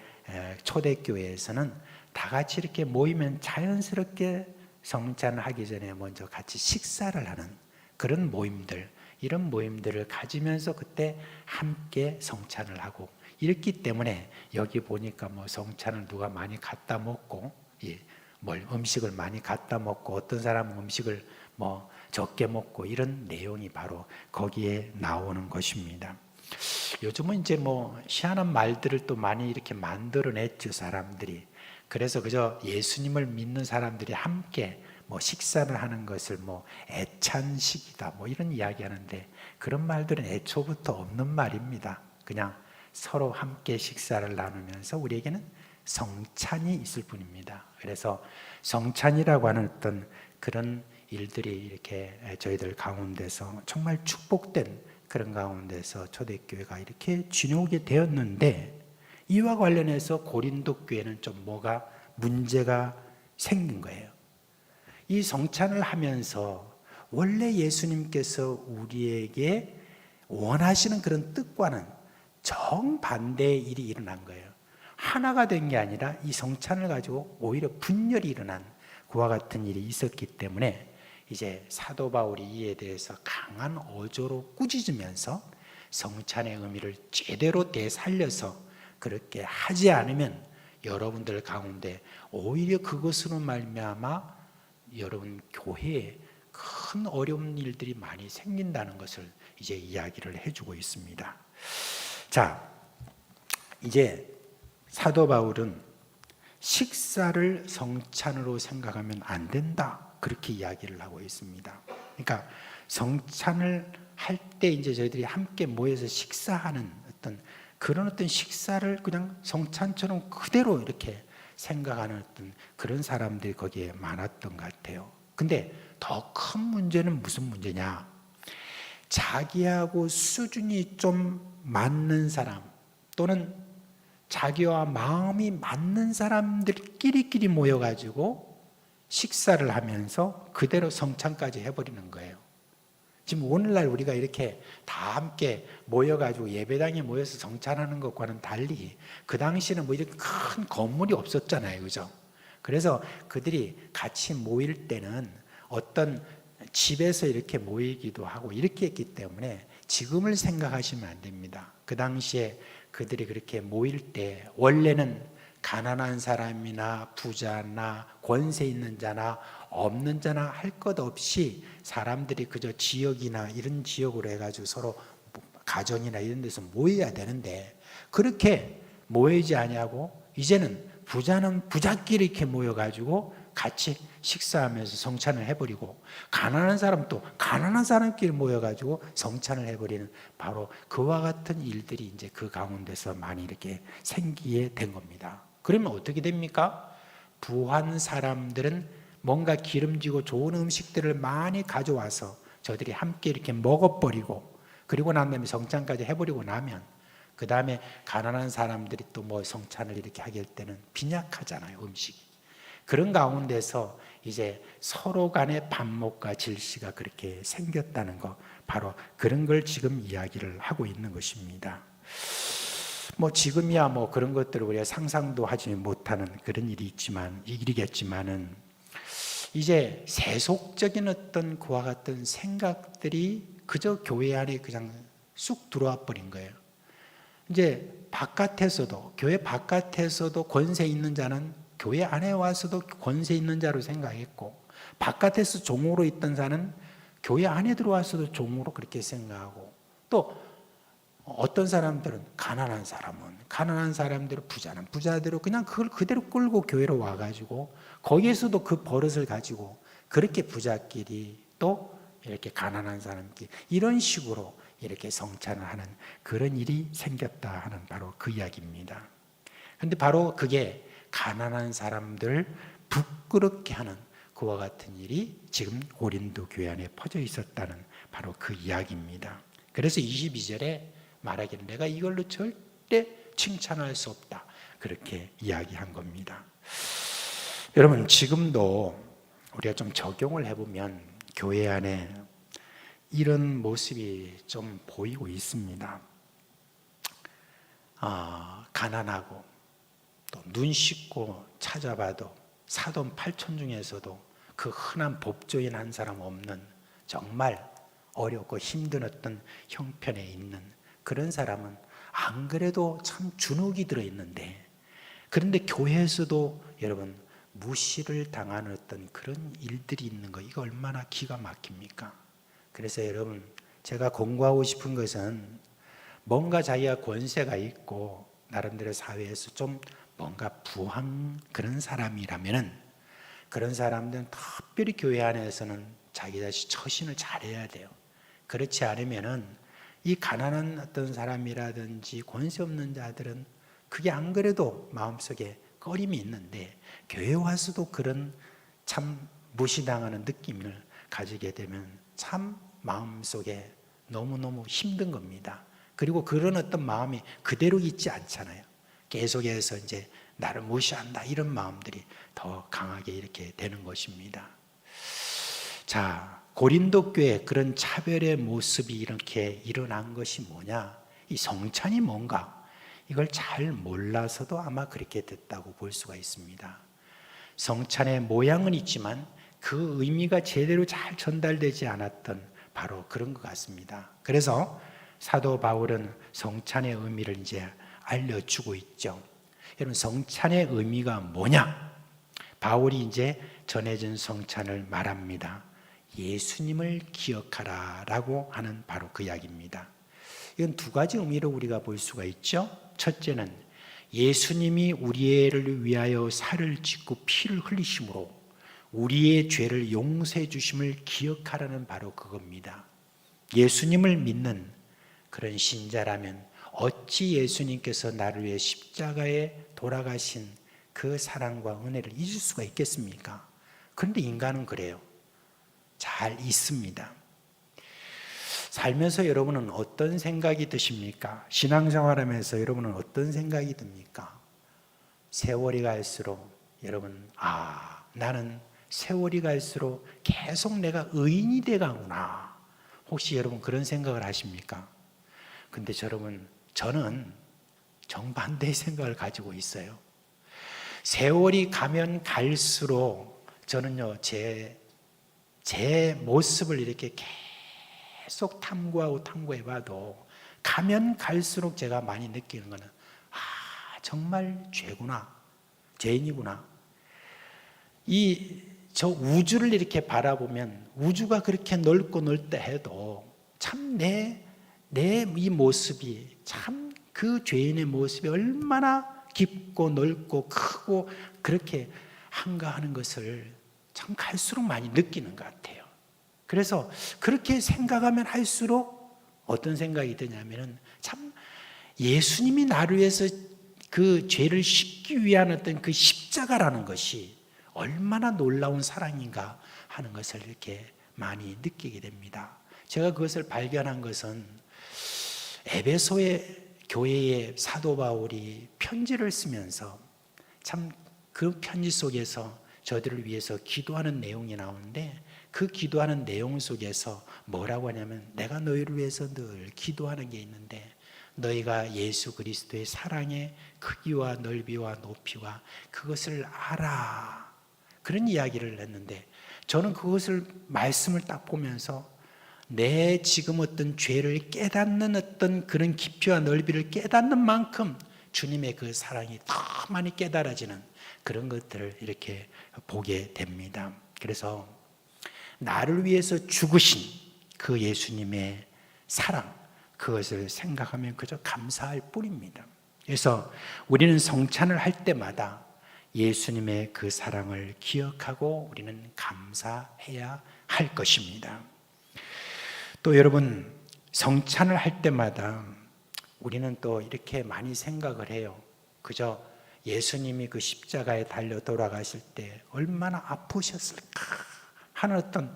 초대교회에서는 다 같이 이렇게 모이면 자연스럽게 성찬을 하기 전에 먼저 같이 식사를 하는 그런 모임들 이런 모임들을 가지면서 그때 함께 성찬을 하고 이렇기 때문에 여기 보니까 성찬을 누가 많이 갖다 먹고 음식을 많이 갖다 먹고 어떤 사람은 음식을 적게 먹고 이런 내용이 바로 거기에 나오는 것입니다. 요즘은 이제 희한한 말들을 또 많이 이렇게 만들어냈죠 사람들이. 그래서 그저 예수님을 믿는 사람들이 함께 식사를 하는 것을 애찬식이다 이런 이야기하는데 그런 말들은 애초부터 없는 말입니다. 그냥 서로 함께 식사를 나누면서 우리에게는 성찬이 있을 뿐입니다. 그래서 성찬이라고 하는 어떤 그런 일들이 이렇게 저희들 가운데서 정말 축복된 그런 가운데서 초대교회가 이렇게 지내오게 되었는데 이와 관련해서 고린도 교회는 좀 뭐가 문제가 생긴 거예요. 이 성찬을 하면서 원래 예수님께서 우리에게 원하시는 그런 뜻과는 정반대의 일이 일어난 거예요. 하나가 된 게 아니라 이 성찬을 가지고 오히려 분열이 일어난 그와 같은 일이 있었기 때문에 이제 사도 바울이 이에 대해서 강한 어조로 꾸짖으면서 성찬의 의미를 제대로 되살려서 그렇게 하지 않으면 여러분들 가운데 오히려 그것으로 말미암아 여러분 교회에 큰 어려운 일들이 많이 생긴다는 것을 이제 이야기를 해주고 있습니다. 자, 이제 사도 바울은 식사를 성찬으로 생각하면 안 된다, 그렇게 이야기를 하고 있습니다. 그러니까 성찬을 할 때 이제 저희들이 함께 모여서 식사하는 그런 식사를 그냥 성찬처럼 그대로 이렇게 생각하는 그런 사람들이 거기에 많았던 것 같아요. 근데 더 큰 문제는 무슨 문제냐? 자기하고 수준이 좀 맞는 사람, 또는 자기와 마음이 맞는 사람들끼리 모여가지고 식사를 하면서 그대로 성찬까지 해버리는 거예요. 지금 오늘날 우리가 이렇게 다 함께 모여가지고 예배당에 모여서 성찬하는 것과는 달리 그 당시에는 뭐 이렇게 큰 건물이 없었잖아요, 그죠? 그래서 그들이 같이 모일 때는 어떤 집에서 이렇게 모이기도 하고 이렇게 했기 때문에 지금을 생각하시면 안 됩니다. 그 당시에 그들이 그렇게 모일 때 원래는 가난한 사람이나 부자나 권세 있는 자나 없는 자나 할 것 없이 사람들이 그저 지역이나 이런 지역으로 해가지고 서로 가정이나 이런 데서 모여야 되는데 그렇게 모이지 아니하고 이제는 부자는 부자끼리 이렇게 모여가지고 같이 식사하면서 성찬을 해버리고 가난한 사람 또 가난한 사람끼리 모여가지고 성찬을 해버리는 바로 그와 같은 일들이 이제 그 가운데서 많이 이렇게 생기게 된 겁니다. 그러면 어떻게 됩니까? 부한 사람들은 뭔가 기름지고 좋은 음식들을 많이 가져와서 저들이 함께 이렇게 먹어버리고 그리고 난 다음에 성찬까지 해버리고 나면 그 다음에 가난한 사람들이 또 뭐 성찬을 이렇게 하게 할 때는 빈약하잖아요, 음식이. 그런 가운데서 이제 서로 간의 반목과 질시가 그렇게 생겼다는 것, 바로 그런 걸 지금 이야기를 하고 있는 것입니다. 뭐 지금이야 뭐 그런 것들을 우리가 상상도 하지 못하는 그런 일이겠지만은 이제 세속적인 어떤 그와 같은 생각들이 그저 교회 안에 그냥 쑥 들어와 버린 거예요. 이제 바깥에서도, 교회 바깥에서도 권세 있는 자는 교회 안에 와서도 권세 있는 자로 생각했고, 바깥에서 종으로 있던 자는 교회 안에 들어와서도 종으로 그렇게 생각하고, 또 어떤 사람들은 가난한 사람대로, 부자는 부자대로 그냥 그걸 그대로 끌고 교회로 와가지고 거기에서도 그 버릇을 가지고 그렇게 부자끼리 또 이렇게 가난한 사람끼리 이런 식으로 이렇게 성찬을 하는 그런 일이 생겼다 하는 바로 그 이야기입니다. 그런데 바로 그게 가난한 사람들 부끄럽게 하는 그와 같은 일이 지금 고린도 교회 안에 퍼져 있었다는 바로 그 이야기입니다. 그래서 22절에 말하기를 내가 이걸로 절대 칭찬할 수 없다, 그렇게 이야기한 겁니다. 여러분, 지금도 우리가 좀 적용을 해보면 교회 안에 이런 모습이 좀 보이고 있습니다. 가난하고 또 눈 씻고 찾아봐도 사돈 8천 중에서도 그 흔한 법조인 한 사람 없는 정말 어렵고 힘든 어떤 형편에 있는 그런 사람은 안 그래도 참 주눅이 들어있는데, 그런데 교회에서도 여러분 무시를 당하는 어떤 그런 일들이 있는 거, 이거 얼마나 기가 막힙니까? 그래서 여러분, 제가 공부하고 싶은 것은 뭔가 자기가 권세가 있고 나름대로 사회에서 좀 뭔가 부한 그런 사람이라면은 그런 사람들은 특별히 교회 안에서는 자기 자신 처신을 잘해야 돼요. 그렇지 않으면은 이 가난한 어떤 사람이라든지 권세 없는 자들은 그게 안 그래도 마음속에 꺼림이 있는데 교회 와서도 그런 참 무시당하는 느낌을 가지게 되면 참 마음속에 너무너무 힘든 겁니다. 그리고 그런 어떤 마음이 그대로 있지 않잖아요. 계속해서 이제 나를 무시한다 이런 마음들이 더 강하게 이렇게 되는 것입니다. 자, 고린도 교회 그런 차별의 모습이 이렇게 일어난 것이 뭐냐? 이 성찬이 뭔가? 이걸 잘 몰라서도 아마 그렇게 됐다고 볼 수가 있습니다. 성찬의 모양은 있지만 그 의미가 제대로 잘 전달되지 않았던 바로 그런 것 같습니다. 그래서 사도 바울은 성찬의 의미를 이제 알려주고 있죠. 여러분, 성찬의 의미가 뭐냐? 바울이 이제 전해진 성찬을 말합니다. 예수님을 기억하라 라고 하는 바로 그 이야기입니다. 이건 두 가지 의미로 우리가 볼 수가 있죠. 첫째는 예수님이 우리를 위하여 살을 찢고 피를 흘리심으로 우리의 죄를 용서해 주심을 기억하라는 바로 그겁니다. 예수님을 믿는 그런 신자라면 어찌 예수님께서 나를 위해 십자가에 돌아가신 그 사랑과 은혜를 잊을 수가 있겠습니까? 그런데 인간은 그래요. 잘 잊습니다. 살면서 여러분은 어떤 생각이 드십니까? 신앙생활하면서 여러분은 어떤 생각이 듭니까? 세월이 갈수록 여러분, 나는 세월이 갈수록 계속 내가 의인이 돼가구나. 혹시 여러분 그런 생각을 하십니까? 근데 여러분, 저는 정반대의 생각을 가지고 있어요. 세월이 가면 갈수록 저는요, 제 모습을 이렇게 계속 탐구해봐도 가면 갈수록 제가 많이 느끼는 거는 정말 죄구나, 죄인이구나. 저 우주를 이렇게 바라보면 우주가 그렇게 넓고 넓다 해도 참 내 이 모습이 참 그 죄인의 모습이 얼마나 깊고 넓고 크고 그렇게 한가하는 것을 참 갈수록 많이 느끼는 것 같아요. 그래서 그렇게 생각하면 할수록 어떤 생각이 드냐면은 참 예수님이 나를 위해서 그 죄를 씻기 위한 어떤 그 십자가라는 것이 얼마나 놀라운 사랑인가 하는 것을 이렇게 많이 느끼게 됩니다. 제가 그것을 발견한 것은 에베소의 교회의 사도 바울이 편지를 쓰면서 참 그 편지 속에서 저들을 위해서 기도하는 내용이 나오는데 그 기도하는 내용 속에서 뭐라고 하냐면 내가 너희를 위해서 늘 기도하는 게 있는데 너희가 예수 그리스도의 사랑의 크기와 넓이와 높이와 그것을 알아. 그런 이야기를 했는데 저는 그것을 말씀을 딱 보면서 내 지금 어떤 죄를 깨닫는 어떤 그런 깊이와 넓이를 깨닫는 만큼 주님의 그 사랑이 더 많이 깨달아지는 그런 것들을 이렇게 보게 됩니다. 그래서 나를 위해서 죽으신 그 예수님의 사랑, 그것을 생각하면 그저 감사할 뿐입니다. 그래서 우리는 성찬을 할 때마다 예수님의 그 사랑을 기억하고 우리는 감사해야 할 것입니다. 또 여러분, 성찬을 할 때마다 우리는 또 이렇게 많이 생각을 해요. 그저 예수님이 그 십자가에 달려 돌아가실 때 얼마나 아프셨을까 하는 어떤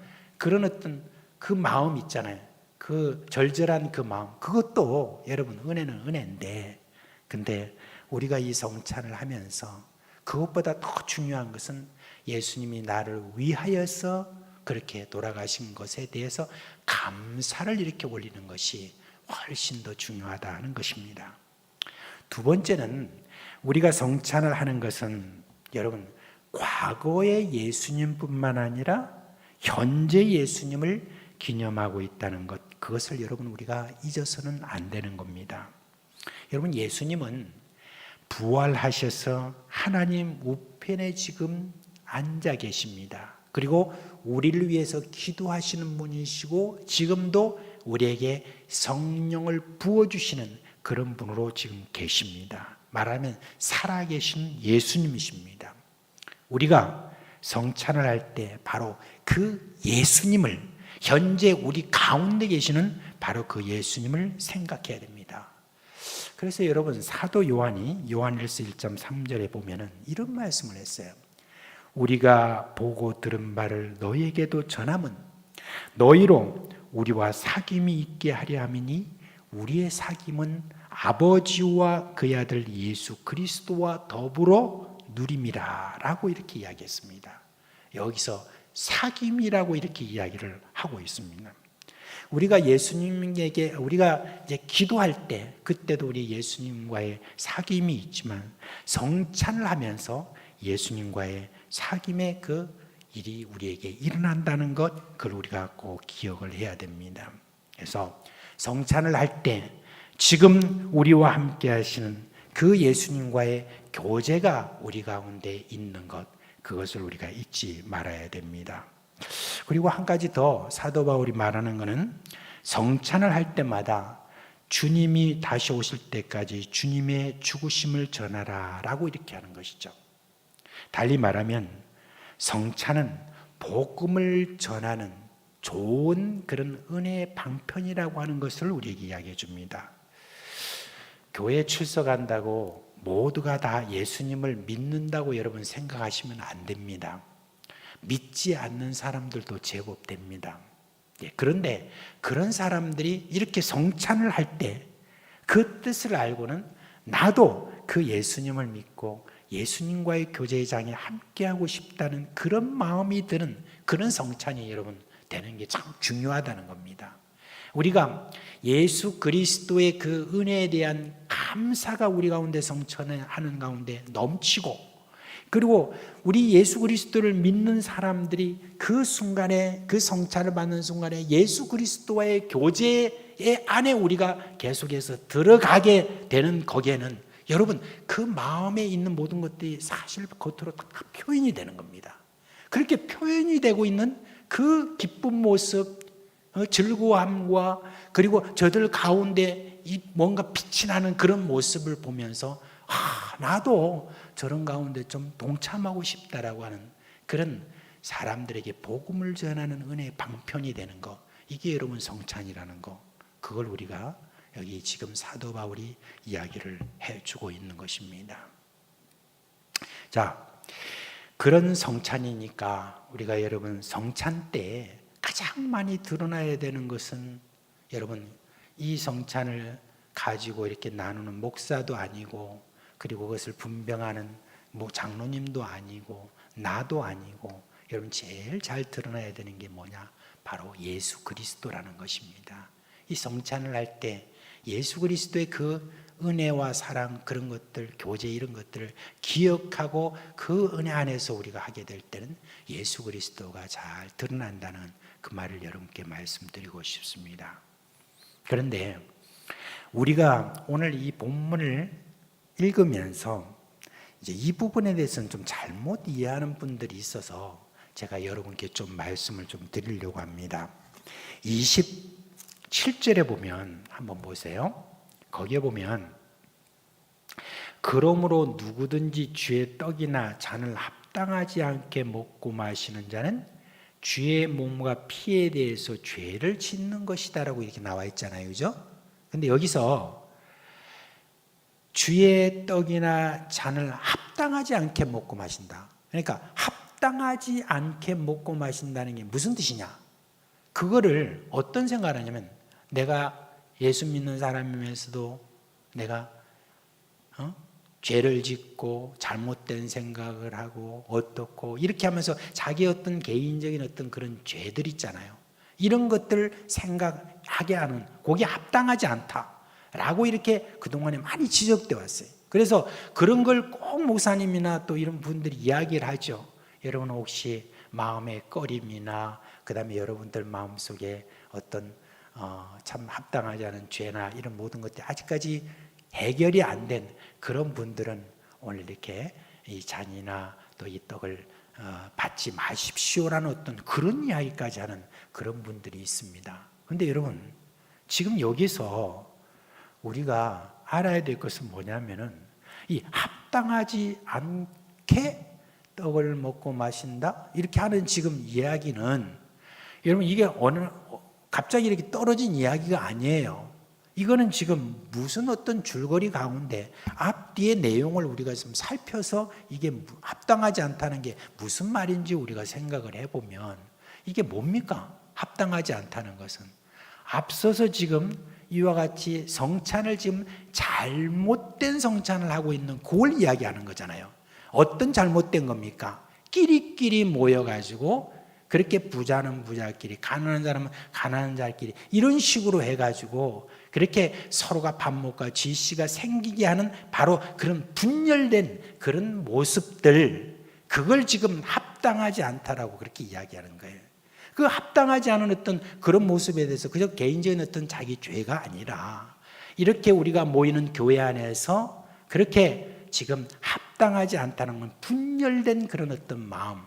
그 마음 있잖아요. 그 절절한 그 마음, 그것도 여러분 은혜는 은혜인데, 근데 우리가 이 성찬을 하면서 그것보다 더 중요한 것은 예수님이 나를 위하여서 그렇게 돌아가신 것에 대해서 감사를 이렇게 올리는 것이 훨씬 더 중요하다는 것입니다. 두 번째는 우리가 성찬을 하는 것은 여러분 과거의 예수님뿐만 아니라 현재 예수님을 기념하고 있다는 것, 그것을 여러분 우리가 잊어서는 안 되는 겁니다. 여러분, 예수님은 부활하셔서 하나님 우편에 지금 앉아 계십니다. 그리고 우리를 위해서 기도하시는 분이시고 지금도 우리에게 성령을 부어주시는 그런 분으로 지금 계십니다. 말하면 살아계신 예수님이십니다. 우리가 성찬을 할 때 바로 그 예수님을, 현재 우리 가운데 계시는 바로 그 예수님을 생각해야 됩니다. 그래서 여러분, 사도 요한이 요한일서 1.3절에 보면은 이런 말씀을 했어요. 우리가 보고 들은 바를 너희에게도 전함은 너희로 우리와 사귐이 있게 하려 함이니 우리의 사귐은 아버지와 그의 아들 예수 그리스도와 더불어 누림이라 라고 이렇게 이야기했습니다. 여기서 사귐이라고 이렇게 이야기를 하고 있습니다. 우리가 예수님에게 우리가 이제 기도할 때 그때도 우리 예수님과의 사귐이 있지만 성찬을 하면서 예수님과의 사귐의 그 일이 우리에게 일어난다는 것, 그걸 우리가 꼭 기억을 해야 됩니다. 그래서 성찬을 할 때 지금 우리와 함께 하시는 그 예수님과의 교제가 우리 가운데 있는 것, 그것을 우리가 잊지 말아야 됩니다. 그리고 한 가지 더 사도 바울이 말하는 것은 성찬을 할 때마다 주님이 다시 오실 때까지 주님의 죽으심을 전하라 라고 이렇게 하는 것이죠. 달리 말하면 성찬은 복음을 전하는 좋은 그런 은혜의 방편이라고 하는 것을 우리에게 이야기해 줍니다. 교회에 출석한다고 모두가 다 예수님을 믿는다고 여러분 생각하시면 안 됩니다. 믿지 않는 사람들도 제법 됩니다. 그런데 그런 사람들이 이렇게 성찬을 할 때 그 뜻을 알고는 나도 그 예수님을 믿고 예수님과의 교제의 장에 함께하고 싶다는 그런 마음이 드는 그런 성찬이 여러분 되는 게 참 중요하다는 겁니다. 우리가 예수 그리스도의 그 은혜에 대한 감사가 우리 가운데 성찬하는 가운데 넘치고, 그리고 우리 예수 그리스도를 믿는 사람들이 그 순간에, 그 성찬을 받는 순간에 예수 그리스도와의 교제의 안에 우리가 계속해서 들어가게 되는 거기에는 여러분 그 마음에 있는 모든 것들이 사실 겉으로 다 표현이 되는 겁니다. 그렇게 표현이 되고 있는 그 기쁜 모습, 즐거움과 그리고 저들 가운데 이 뭔가 빛이 나는 그런 모습을 보면서 나도 저런 가운데 좀 동참하고 싶다라고 하는 그런 사람들에게 복음을 전하는 은혜의 방편이 되는 거, 이게 여러분 성찬이라는 거, 그걸 우리가 여기 지금 사도 바울이 이야기를 해주고 있는 것입니다. 자, 그런 성찬이니까 우리가 여러분 성찬 때 가장 많이 드러나야 되는 것은 여러분 이 성찬을 가지고 이렇게 나누는 목사도 아니고, 그리고 그것을 분병하는 장로님도 아니고 나도 아니고, 여러분 제일 잘 드러나야 되는 게 뭐냐? 바로 예수 그리스도라는 것입니다. 이 성찬을 할 때 예수 그리스도의 그 은혜와 사랑, 그런 것들, 교제 이런 것들을 기억하고 그 은혜 안에서 우리가 하게 될 때는 예수 그리스도가 잘 드러난다는 그 말을 여러분께 말씀드리고 싶습니다. 그런데 우리가 오늘 이 본문을 읽으면서 이제 이 부분에 대해서는 좀 잘못 이해하는 분들이 있어서 제가 여러분께 좀 말씀을 좀 드리려고 합니다. 27절에 보면 한번 보세요. 거기에 보면 그러므로 누구든지 주의 떡이나 잔을 합당하지 않게 먹고 마시는 자는 주의 몸과 피에 대해서 죄를 짓는 것이다라고 이렇게 나와 있잖아요. 그죠? 근데 여기서 주의 떡이나 잔을 합당하지 않게 먹고 마신다. 그러니까 합당하지 않게 먹고 마신다는 게 무슨 뜻이냐? 그거를 어떤 생각을 하냐면, 내가 예수 믿는 사람이면서도 내가 죄를 짓고 잘못된 생각을 하고 어떻고 이렇게 하면서 자기 어떤 개인적인 어떤 그런 죄들 있잖아요. 이런 것들 생각하게 하는, 그게 합당하지 않다라고 이렇게 그동안에 많이 지적되어 왔어요. 그래서 그런 걸 꼭 목사님이나 또 이런 분들이 이야기를 하죠. 여러분 혹시 마음의 꺼림이나 그 다음에 여러분들 마음속에 어떤 참 합당하지 않은 죄나 이런 모든 것들이 아직까지 해결이 안 된 그런 분들은 오늘 이렇게 이 잔이나 또 이 떡을 받지 마십시오라는 어떤 그런 이야기까지 하는 그런 분들이 있습니다. 그런데 여러분 지금 여기서 우리가 알아야 될 것은 뭐냐면은 이 합당하지 않게 떡을 먹고 마신다 이렇게 하는 지금 이야기는 여러분 이게 갑자기 이렇게 떨어진 이야기가 아니에요. 이거는 지금 무슨 어떤 줄거리 가운데 앞뒤의 내용을 우리가 좀 살펴서 이게 합당하지 않다는 게 무슨 말인지 우리가 생각을 해보면 이게 뭡니까? 합당하지 않다는 것은 앞서서 지금 이와 같이 성찬을 지금 잘못된 성찬을 하고 있는 그걸 이야기하는 거잖아요. 어떤 잘못된 겁니까? 끼리끼리 모여가지고 그렇게 부자는 부자끼리, 가난한 사람은 가난한 자끼리 이런 식으로 해가지고 그렇게 서로가 반목과 질시가 생기게 하는 바로 그런 분열된 그런 모습들, 그걸 지금 합당하지 않다라고 그렇게 이야기하는 거예요. 그 합당하지 않은 어떤 그런 모습에 대해서 그저 개인적인 어떤 자기 죄가 아니라 이렇게 우리가 모이는 교회 안에서 그렇게 지금 합당하지 않다는 건 분열된 그런 어떤 마음.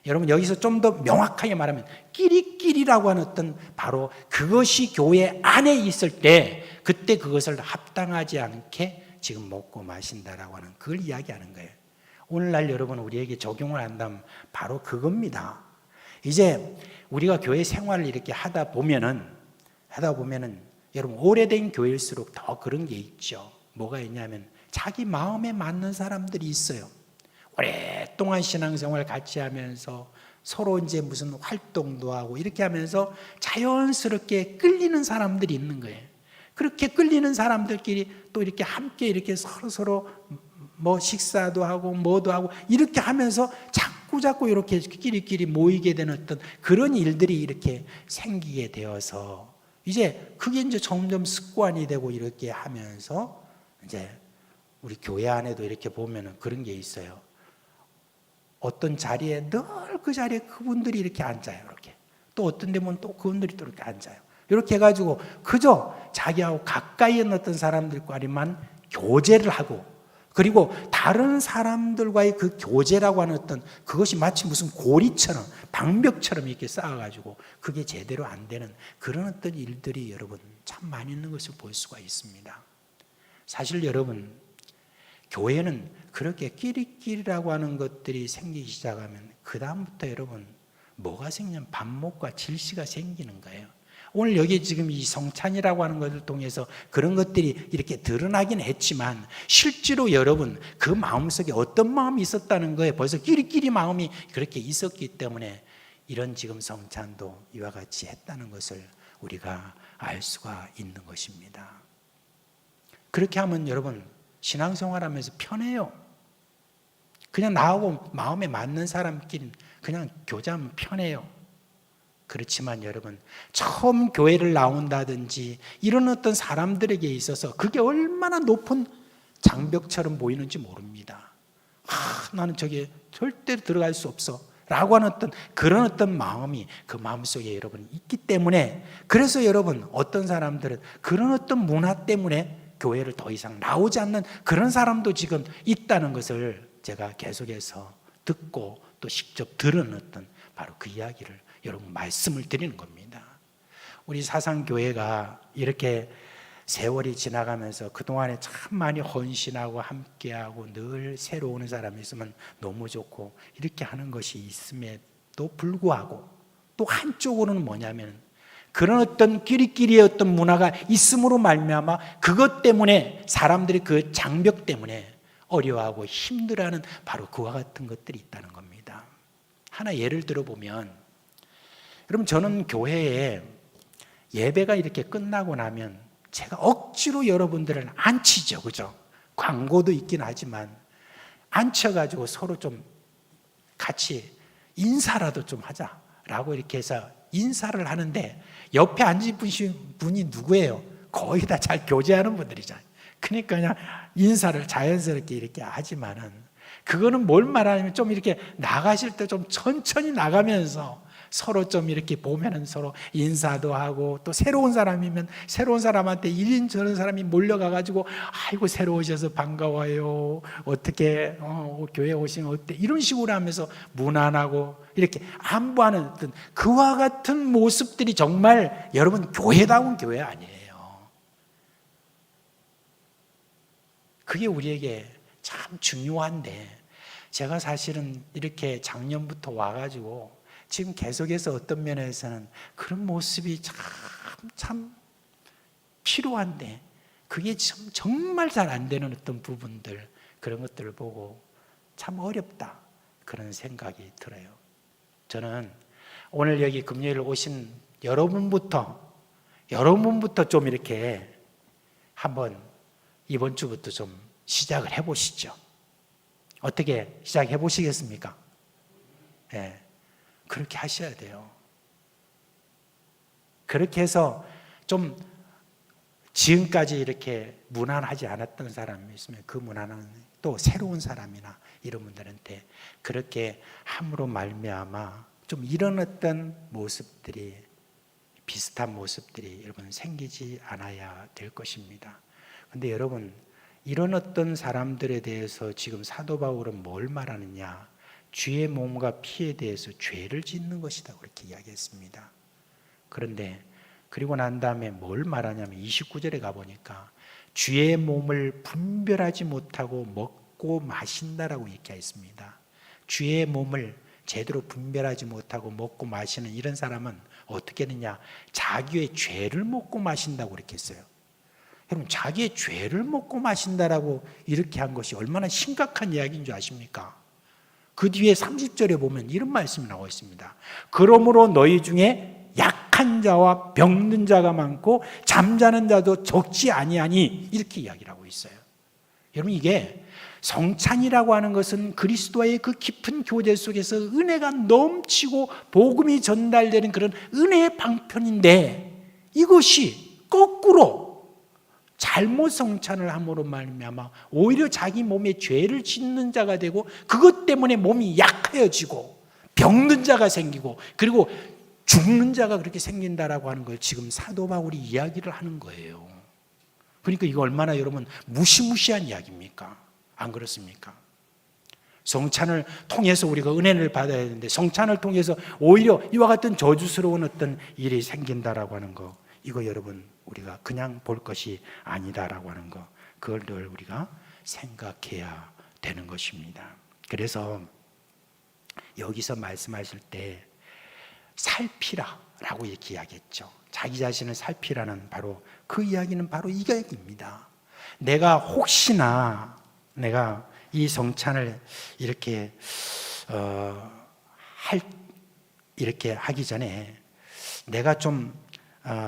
여러분 여기서 좀 더 명확하게 말하면 끼리끼리라고 하는 어떤 바로 그것이 교회 안에 있을 때 그때 그것을 합당하지 않게 지금 먹고 마신다라고 하는 그걸 이야기하는 거예요. 오늘날 여러분 우리에게 적용을 한다면 바로 그겁니다. 이제 우리가 교회 생활을 이렇게 하다 보면은 여러분 오래된 교회일수록 더 그런 게 있죠. 뭐가 있냐면 자기 마음에 맞는 사람들이 있어요. 오랫동안 신앙생활 같이 하면서 서로 이제 무슨 활동도 하고 이렇게 하면서 자연스럽게 끌리는 사람들이 있는 거예요. 그렇게 끌리는 사람들끼리 또 이렇게 함께 이렇게 서로 뭐 식사도 하고 뭐도 하고 이렇게 하면서 자꾸 이렇게 끼리끼리 모이게 되는 어떤 그런 일들이 이렇게 생기게 되어서 이제 그게 이제 점점 습관이 되고 이렇게 하면서 이제 우리 교회 안에도 이렇게 보면은 그런 게 있어요. 어떤 자리에 늘 그 자리에 그분들이 이렇게 앉아요. 이렇게. 또 어떤 데 보면 또 그분들이 또 이렇게 앉아요. 이렇게 해가지고 그저 자기하고 가까이 있는 어떤 사람들과만 교제를 하고 그리고 다른 사람들과의 그 교제라고 하는 어떤 그것이 마치 무슨 고리처럼 방벽처럼 이렇게 쌓아가지고 그게 제대로 안 되는 그런 어떤 일들이 여러분 참 많이 있는 것을 볼 수가 있습니다. 사실 여러분 교회는 그렇게 끼리끼리라고 하는 것들이 생기기 시작하면 그 다음부터 여러분 뭐가 생기냐면 반목과 질시가 생기는 거예요. 오늘 여기 지금 이 성찬이라고 하는 것을 통해서 그런 것들이 이렇게 드러나긴 했지만 실제로 여러분 그 마음속에 어떤 마음이 있었다는 거에 벌써 끼리끼리 마음이 그렇게 있었기 때문에 이런 지금 성찬도 이와 같이 했다는 것을 우리가 알 수가 있는 것입니다. 그렇게 하면 여러분 신앙생활하면서 편해요. 그냥 나하고 마음에 맞는 사람끼리 그냥 교제하면 편해요. 그렇지만 여러분 처음 교회를 나온다든지 이런 어떤 사람들에게 있어서 그게 얼마나 높은 장벽처럼 보이는지 모릅니다. 나는 저게 절대로 들어갈 수 없어 라고 하는 그런 어떤 마음이 그 마음속에 여러분 있기 때문에 그래서 여러분 어떤 사람들은 그런 어떤 문화 때문에 교회를 더 이상 나오지 않는 그런 사람도 지금 있다는 것을 제가 계속해서 듣고 또 직접 들은 어떤 바로 그 이야기를 여러분 말씀을 드리는 겁니다. 우리 사상교회가 이렇게 세월이 지나가면서 그동안에 참 많이 헌신하고 함께하고 늘 새로 오는 사람이 있으면 너무 좋고 이렇게 하는 것이 있음에도 불구하고 또 한쪽으로는 뭐냐면 그런 어떤 끼리끼리의 어떤 문화가 있음으로 말미암아 그것 때문에 사람들이 그 장벽 때문에 어려워하고 힘들어하는 바로 그와 같은 것들이 있다는 겁니다. 하나 예를 들어보면 여러분 저는 교회에 예배가 이렇게 끝나고 나면 제가 억지로 여러분들을 앉히죠. 그죠? 광고도 있긴 하지만 앉혀가지고 서로 좀 같이 인사라도 좀 하자라고 이렇게 해서 인사를 하는데 옆에 앉은 분이 누구예요? 거의 다 잘 교제하는 분들이잖아요. 그러니까 그냥 인사를 자연스럽게 이렇게 하지만은 그거는 뭘 말하냐면 좀 이렇게 나가실 때 좀 천천히 나가면서 서로 좀 이렇게 보면은 서로 인사도 하고 또 새로운 사람이면 새로운 사람한테 이린 저런 사람이 몰려가가지고 아이고 새로 오셔서 반가워요. 어떻게 교회 오시면 어때? 이런 식으로 하면서 무난하고 이렇게 안부하는 어떤 그와 같은 모습들이 정말 여러분 교회다운 교회 아니에요. 그게 우리에게 참 중요한데 제가 사실은 이렇게 작년부터 와가지고 지금 계속해서 어떤 면에서는 그런 모습이 참 필요한데 그게 정말 잘 안 되는 어떤 부분들 그런 것들을 보고 참 어렵다 그런 생각이 들어요. 저는 오늘 여기 금요일 오신 여러분부터 좀 이렇게 한번 이번 주부터 좀 시작을 해보시죠. 어떻게 시작해 보시겠습니까? 네. 그렇게 하셔야 돼요. 그렇게 해서 좀 지금까지 이렇게 무난하지 않았던 사람이 있으면 그 무난한 또 새로운 사람이나 이런 분들한테 그렇게 함으로 말미암아 좀 이런 어떤 모습들이, 비슷한 모습들이 여러분 생기지 않아야 될 것입니다. 근데 여러분, 이런 어떤 사람들에 대해서 지금 사도 바울은 뭘 말하느냐? 주의 몸과 피에 대해서 죄를 짓는 것이다 그렇게 이야기했습니다. 그런데 그리고 난 다음에 뭘 말하냐면 29절에 가보니까 주의 몸을 분별하지 못하고 먹고 마신다라고 얘기했습니다. 주의 몸을 제대로 분별하지 못하고 먹고 마시는 이런 사람은 어떻게 되냐? 자기의 죄를 먹고 마신다고 그렇게 했어요. 여러분, 자기의 죄를 먹고 마신다라고 이렇게 한 것이 얼마나 심각한 이야기인 줄 아십니까? 그 뒤에 30절에 보면 이런 말씀이 나와 있습니다. 그러므로 너희 중에 약한 자와 병든 자가 많고 잠자는 자도 적지 아니하니, 이렇게 이야기를 하고 있어요. 여러분, 이게 성찬이라고 하는 것은 그리스도와의 그 깊은 교제 속에서 은혜가 넘치고 복음이 전달되는 그런 은혜의 방편인데, 이것이 거꾸로 잘못 성찬을 함으로 말미암아 오히려 자기 몸에 죄를 짓는 자가 되고, 그것 때문에 몸이 약해지고 병든 자가 생기고 그리고 죽는 자가 그렇게 생긴다라고 하는 걸 지금 사도 바울이 이야기를 하는 거예요. 그러니까 이거 얼마나 여러분 무시무시한 이야기입니까? 안 그렇습니까? 성찬을 통해서 우리가 은혜를 받아야 되는데 성찬을 통해서 오히려 이와 같은 저주스러운 어떤 일이 생긴다라고 하는 거, 이거 여러분 우리가 그냥 볼 것이 아니다라고 하는 거, 그걸 늘 우리가 생각해야 되는 것입니다. 그래서 여기서 말씀하실 때 살피라라고 이렇게 이야기했죠. 자기 자신을 살피라는 바로 그 이야기는 바로 이 이야기입니다. 내가 혹시나 내가 이 성찬을 이렇게 이렇게 하기 전에 내가 좀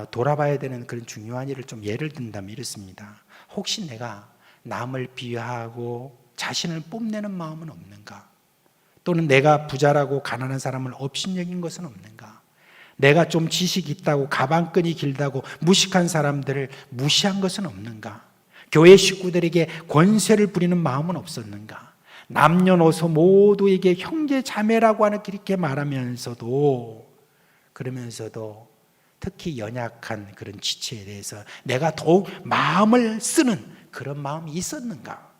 돌아봐야 되는 그런 중요한 일을 좀 예를 든다면 이렇습니다. 혹시 내가 남을 비하하고 자신을 뽐내는 마음은 없는가? 또는 내가 부자라고 가난한 사람을 업신여긴 것은 없는가? 내가 좀 지식이 있다고 가방끈이 길다고 무식한 사람들을 무시한 것은 없는가? 교회 식구들에게 권세를 부리는 마음은 없었는가? 남녀노소 모두에게 형제 자매라고 하는 그렇게 말하면서도, 그러면서도 특히 연약한 그런 지체에 대해서 내가 더욱 마음을 쓰는 그런 마음이 있었는가?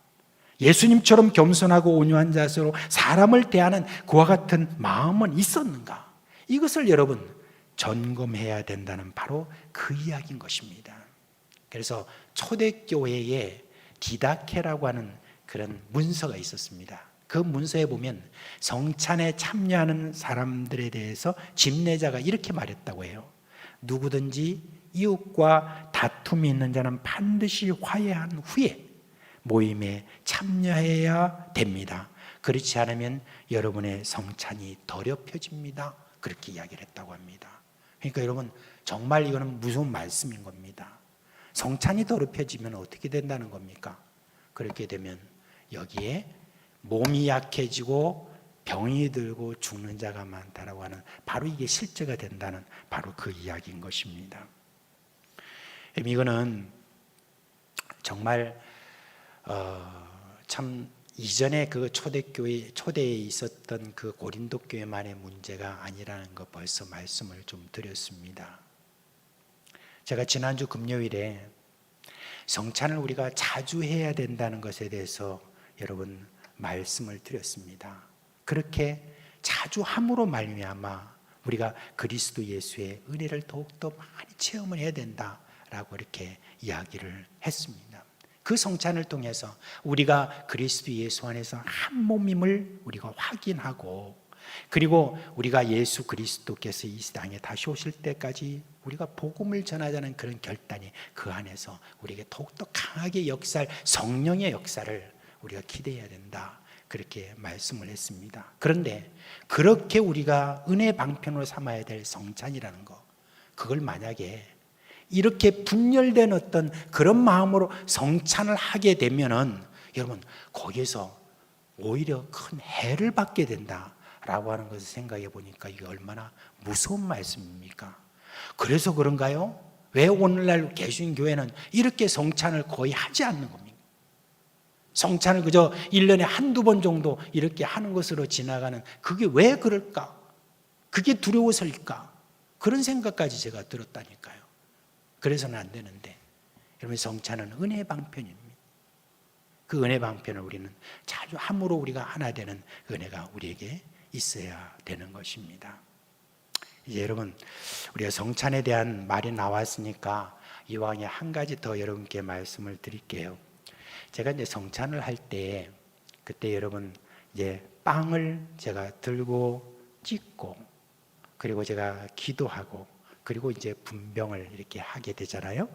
예수님처럼 겸손하고 온유한 자세로 사람을 대하는 그와 같은 마음은 있었는가? 이것을 여러분 점검해야 된다는 바로 그 이야기인 것입니다. 그래서 초대교회에 디다케라고 하는 그런 문서가 있었습니다. 그 문서에 보면 성찬에 참여하는 사람들에 대해서 집례자가 이렇게 말했다고 해요. 누구든지 이웃과 다툼이 있는 자는 반드시 화해한 후에 모임에 참여해야 됩니다. 그렇지 않으면 여러분의 성찬이 더럽혀집니다. 그렇게 이야기를 했다고 합니다. 그러니까 여러분 정말 이거는 무서운 말씀인 겁니다. 성찬이 더럽혀지면 어떻게 된다는 겁니까? 그렇게 되면 여기에 몸이 약해지고 병이 들고 죽는 자가 많다라고 하는 바로 이게 실제가 된다는 바로 그 이야기인 것입니다. 이거는 정말 참 이전에 그 초대에 있었던 그 고린도 교회만의 문제가 아니라는 거 벌써 말씀을 좀 드렸습니다. 제가 지난주 금요일에 성찬을 우리가 자주 해야 된다는 것에 대해서 여러분 말씀을 드렸습니다. 그렇게 자주 함으로 말미암아 우리가 그리스도 예수의 은혜를 더욱더 많이 체험을 해야 된다라고 이렇게 이야기를 했습니다. 그 성찬을 통해서 우리가 그리스도 예수 안에서 한 몸임을 우리가 확인하고, 그리고 우리가 예수 그리스도께서 이 땅에 다시 오실 때까지 우리가 복음을 전하자는 그런 결단이 그 안에서 우리에게 더욱더 강하게 역사할 성령의 역사를 우리가 기대해야 된다, 그렇게 말씀을 했습니다. 그런데 그렇게 우리가 은혜 방편으로 삼아야 될 성찬이라는 거, 그걸 만약에 이렇게 분열된 어떤 그런 마음으로 성찬을 하게 되면은 여러분 거기에서 오히려 큰 해를 받게 된다라고 라고 하는 것을 생각해 보니까 이게 얼마나 무서운 말씀입니까? 그래서 그런가요? 왜 오늘날 개신교회는 이렇게 성찬을 거의 하지 않는 겁니까? 성찬을 그저 1년에 한두 번 정도 이렇게 하는 것으로 지나가는, 그게 왜 그럴까? 그게 두려워서일까? 그런 생각까지 제가 들었다니까요. 그래서는 안 되는데, 여러분, 성찬은 은혜의 방편입니다. 그 은혜 방편을 우리는 자주 함으로 우리가 하나 되는 은혜가 우리에게 있어야 되는 것입니다. 이제 여러분, 우리가 성찬에 대한 말이 나왔으니까 이왕에 한 가지 더 여러분께 말씀을 드릴게요. 제가 이제 성찬을 할 때, 그때 여러분 이제 빵을 제가 들고 찢고, 그리고 제가 기도하고, 그리고 이제 분병을 이렇게 하게 되잖아요.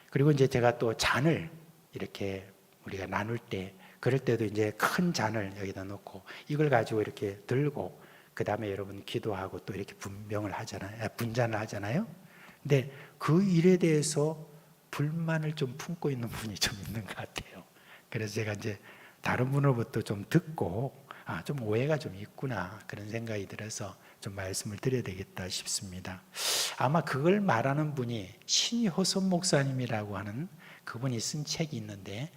그리고 이제 제가 또 잔을 이렇게 우리가 나눌 때, 그럴 때도 이제 큰 잔을 여기다 놓고 이걸 가지고 이렇게 들고, 그 다음에 여러분 기도하고 또 이렇게 분병을 하잖아요. 분잔을 하잖아요. 근데 그 일에 대해서 불만을 좀 품고 있는 분이 좀 있는 것 같아요. 그래서 제가 이제 다른 분으로부터 좀 듣고, 좀 오해가 좀 있구나, 그런 생각이 들어서 좀 말씀을 드려야 되겠다 싶습니다. 아마 그걸 말하는 분이 신효선 목사님이라고 하는 그분이 쓴 책이 있는데,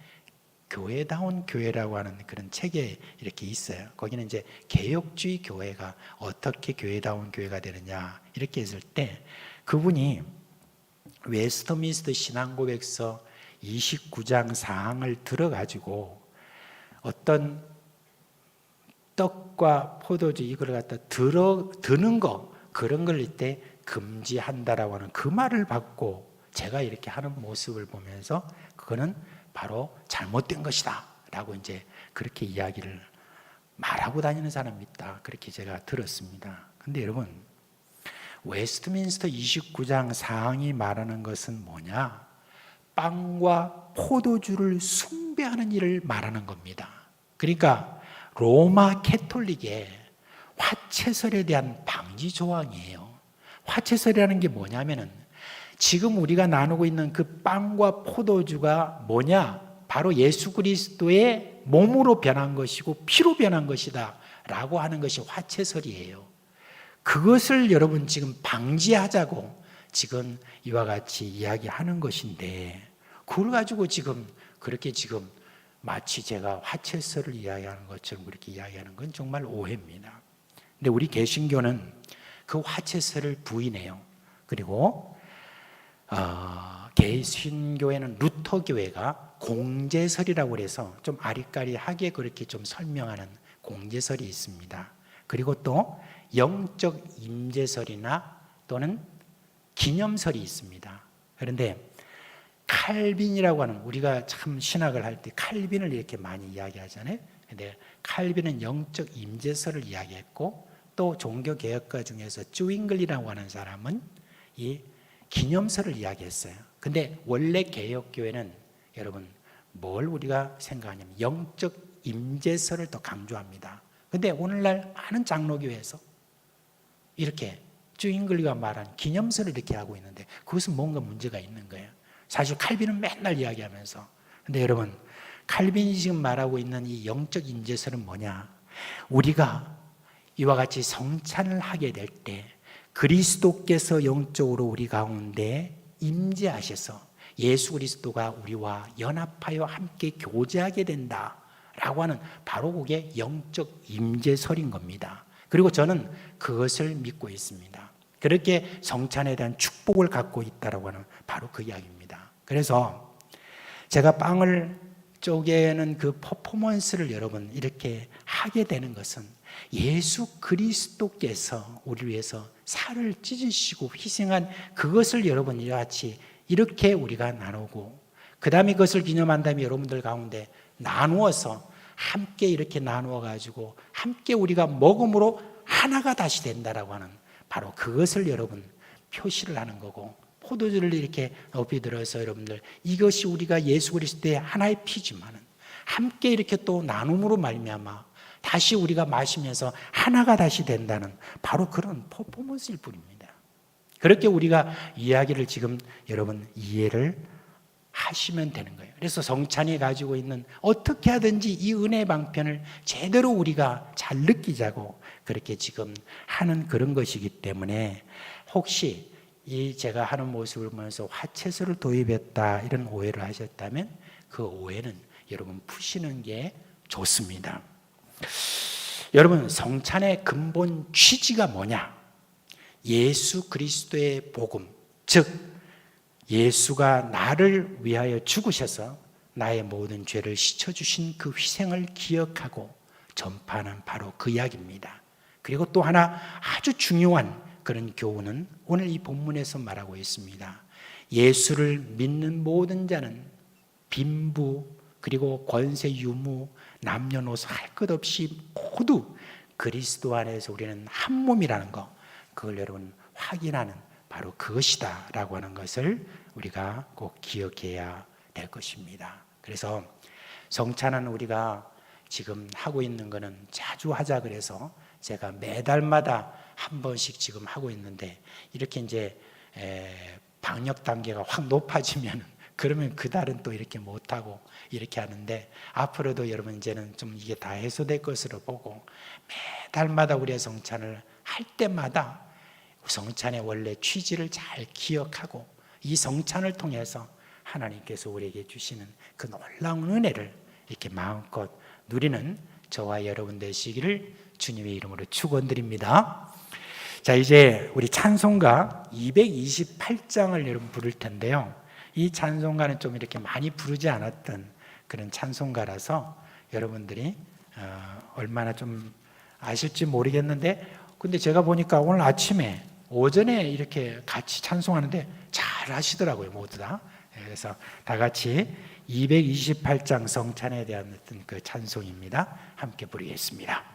교회다운 교회라고 하는 그런 책에 이렇게 있어요. 거기는 이제 개혁주의 교회가 어떻게 교회다운 교회가 되느냐 이렇게 했을 때, 그분이 웨스트민스터 신앙고백서 29장 사항을 들어가지고 어떤 떡과 포도주 이걸 갖다 드는 거, 그런 걸 이때 금지한다라고 하는 그 말을 받고 제가 이렇게 하는 모습을 보면서 그거는 바로 잘못된 것이다 라고 이제 그렇게 이야기를 말하고 다니는 사람이 있다, 그렇게 제가 들었습니다. 근데 여러분, 웨스트민스터 29장 사항이 말하는 것은 뭐냐? 빵과 포도주를 숭배하는 일을 말하는 겁니다. 그러니까 로마 캐톨릭의 화채설에 대한 방지 조항이에요. 화채설이라는 게 뭐냐면은, 지금 우리가 나누고 있는 그 빵과 포도주가 뭐냐? 바로 예수 그리스도의 몸으로 변한 것이고 피로 변한 것이다 라고 하는 것이 화채설이에요. 그것을 여러분 지금 방지하자고 지금 이와 같이 이야기하는 것인데, 그걸 가지고 지금 그렇게 지금 마치 제가 화채설을 이야기하는 것처럼 그렇게 이야기하는 건 정말 오해입니다. 근데 우리 개신교는 그 화채설을 부인해요. 그리고 개신교회는 루터교회가 공제설이라고 해서 좀 아리까리하게 그렇게 좀 설명하는 공제설이 있습니다. 그리고 또 영적 임재설이나 또는 기념설이 있습니다. 그런데 칼빈이라고 하는, 우리가 참 신학을 할 때 칼빈을 이렇게 많이 이야기하잖아요. 근데 칼빈은 영적 임재설을 이야기했고, 또 종교개혁가 중에서 쭈잉글이라고 하는 사람은 이 기념설을 이야기했어요. 근데 원래 개혁교회는 여러분 뭘 우리가 생각하냐면 영적 임재설을 더 강조합니다. 근데 오늘날 많은 장로교회에서 이렇게 쭈잉글리가 말한 기념설을 이렇게 하고 있는데, 그것은 뭔가 문제가 있는 거예요. 사실 칼빈은 맨날 이야기하면서, 근데 여러분, 칼빈이 지금 말하고 있는 이 영적 임재설은 뭐냐? 우리가 이와 같이 성찬을 하게 될 때 그리스도께서 영적으로 우리 가운데 임재하셔서 예수 그리스도가 우리와 연합하여 함께 교제하게 된다라고 하는, 바로 그게 영적 임재설인 겁니다. 그리고 저는 그것을 믿고 있습니다. 그렇게 성찬에 대한 축복을 갖고 있다라고 하는 바로 그 이야기입니다. 그래서 제가 빵을 쪼개는 그 퍼포먼스를 여러분 이렇게 하게 되는 것은, 예수 그리스도께서 우리를 위해서 살을 찢으시고 희생한 그것을 여러분 이같이 이렇게 우리가 나누고, 그 다음에 그것을 기념한 다음에 여러분들 가운데 나누어서 함께 이렇게 나누어 가지고 함께 우리가 먹음으로 하나가 다시 된다라고 하는, 바로 그것을 여러분 표시를 하는 거고, 포도주를 이렇게 높이 들어서 여러분들, 이것이 우리가 예수 그리스도의 하나의 피지만은 함께 이렇게 또 나눔으로 말미암아 다시 우리가 마시면서 하나가 다시 된다는 바로 그런 퍼포먼스일 뿐입니다. 그렇게 우리가 이야기를 지금 여러분 이해를 하시면 되는 거예요. 그래서 성찬이 가지고 있는 어떻게 하든지 이 은혜 방편을 제대로 우리가 잘 느끼자고 그렇게 지금 하는 그런 것이기 때문에 혹시 이 제가 하는 모습을 보면서 화채소를 도입했다 이런 오해를 하셨다면 그 오해는 여러분 푸시는 게 좋습니다. 여러분, 성찬의 근본 취지가 뭐냐? 예수 그리스도의 복음, 즉 예수가 나를 위하여 죽으셔서 나의 모든 죄를 씻어주신 그 희생을 기억하고 전파하는 바로 그 이야기입니다. 그리고 또 하나 아주 중요한 그런 교훈은 오늘 이 본문에서 말하고 있습니다. 예수를 믿는 모든 자는 빈부 그리고 권세 유무 남녀노소 할 것 없이 모두 그리스도 안에서 우리는 한 몸이라는 거, 그걸 여러분 확인하는 바로 그것이다 라고 하는 것을 우리가 꼭 기억해야 될 것입니다. 그래서 성찬은 우리가 지금 하고 있는 거는 자주 하자 그래서 제가 매달마다 한 번씩 지금 하고 있는데, 이렇게 이제 방역 단계가 확 높아지면 그러면 그달은 또 이렇게 못하고 이렇게 하는데, 앞으로도 여러분 이제는 좀 이게 다 해소될 것으로 보고 매달마다 우리의 성찬을 할 때마다 성찬의 원래 취지를 잘 기억하고 이 성찬을 통해서 하나님께서 우리에게 주시는 그 놀라운 은혜를 이렇게 마음껏 누리는 저와 여러분 되시기를 주님의 이름으로 축원드립니다. 자, 이제 우리 찬송가 228장을 여러분 부를 텐데요. 이 찬송가는 좀 이렇게 많이 부르지 않았던 그런 찬송가라서 여러분들이 얼마나 좀 아실지 모르겠는데, 근데 제가 보니까 오늘 아침에 오전에 이렇게 같이 찬송하는데 잘 하시더라고요, 모두 다. 그래서 다 같이 228장 성찬에 대한 어떤 그 찬송입니다. 함께 부르겠습니다.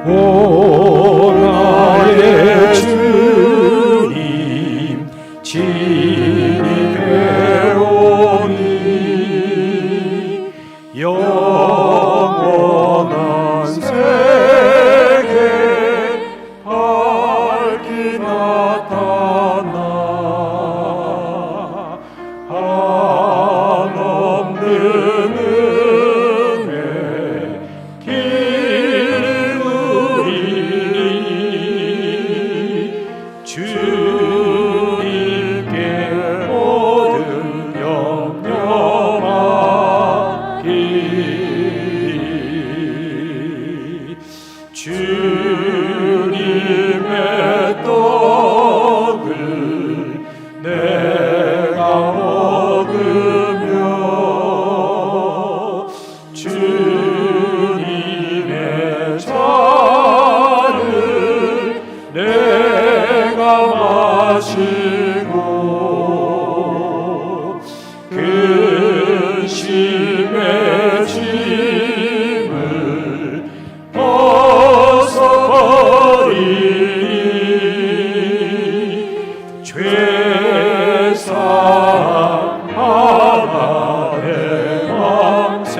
오 나의 주님 진이 되오니 영원한 세계 밝히 나타나 한없는 은혜 주님께 모든 영영하기 주님의 떡을 내가 먹으며 주님의 잔을 내가 마시고 근심의 짐을 벗어버리니 죄사함 하나 내 맘 새롭다.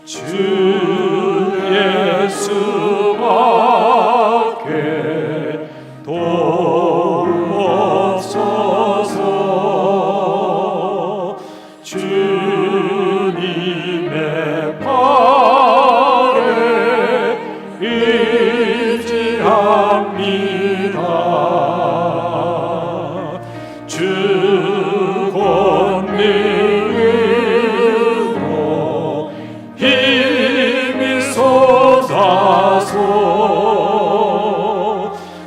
주 예수밖에 도움 없어서 주님의 팔에 의지합니다. 주 권능으로 힘이 솟아서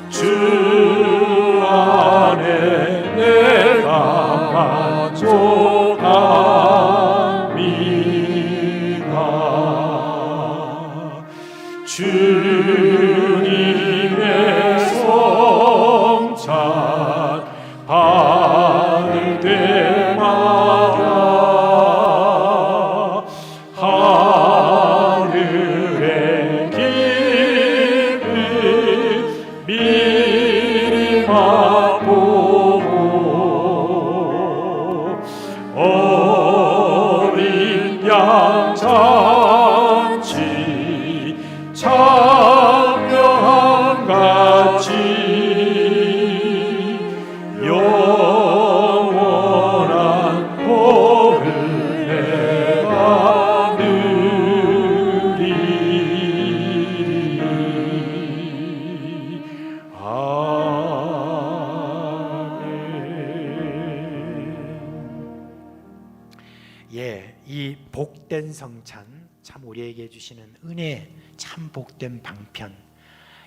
주 안에 내가 만족합니다. 주님의 성찬 받을 때마다 하늘의 깊이 미리 맛보고 복된 성찬, 참 우리에게 주시는 은혜, 참 복된 방편,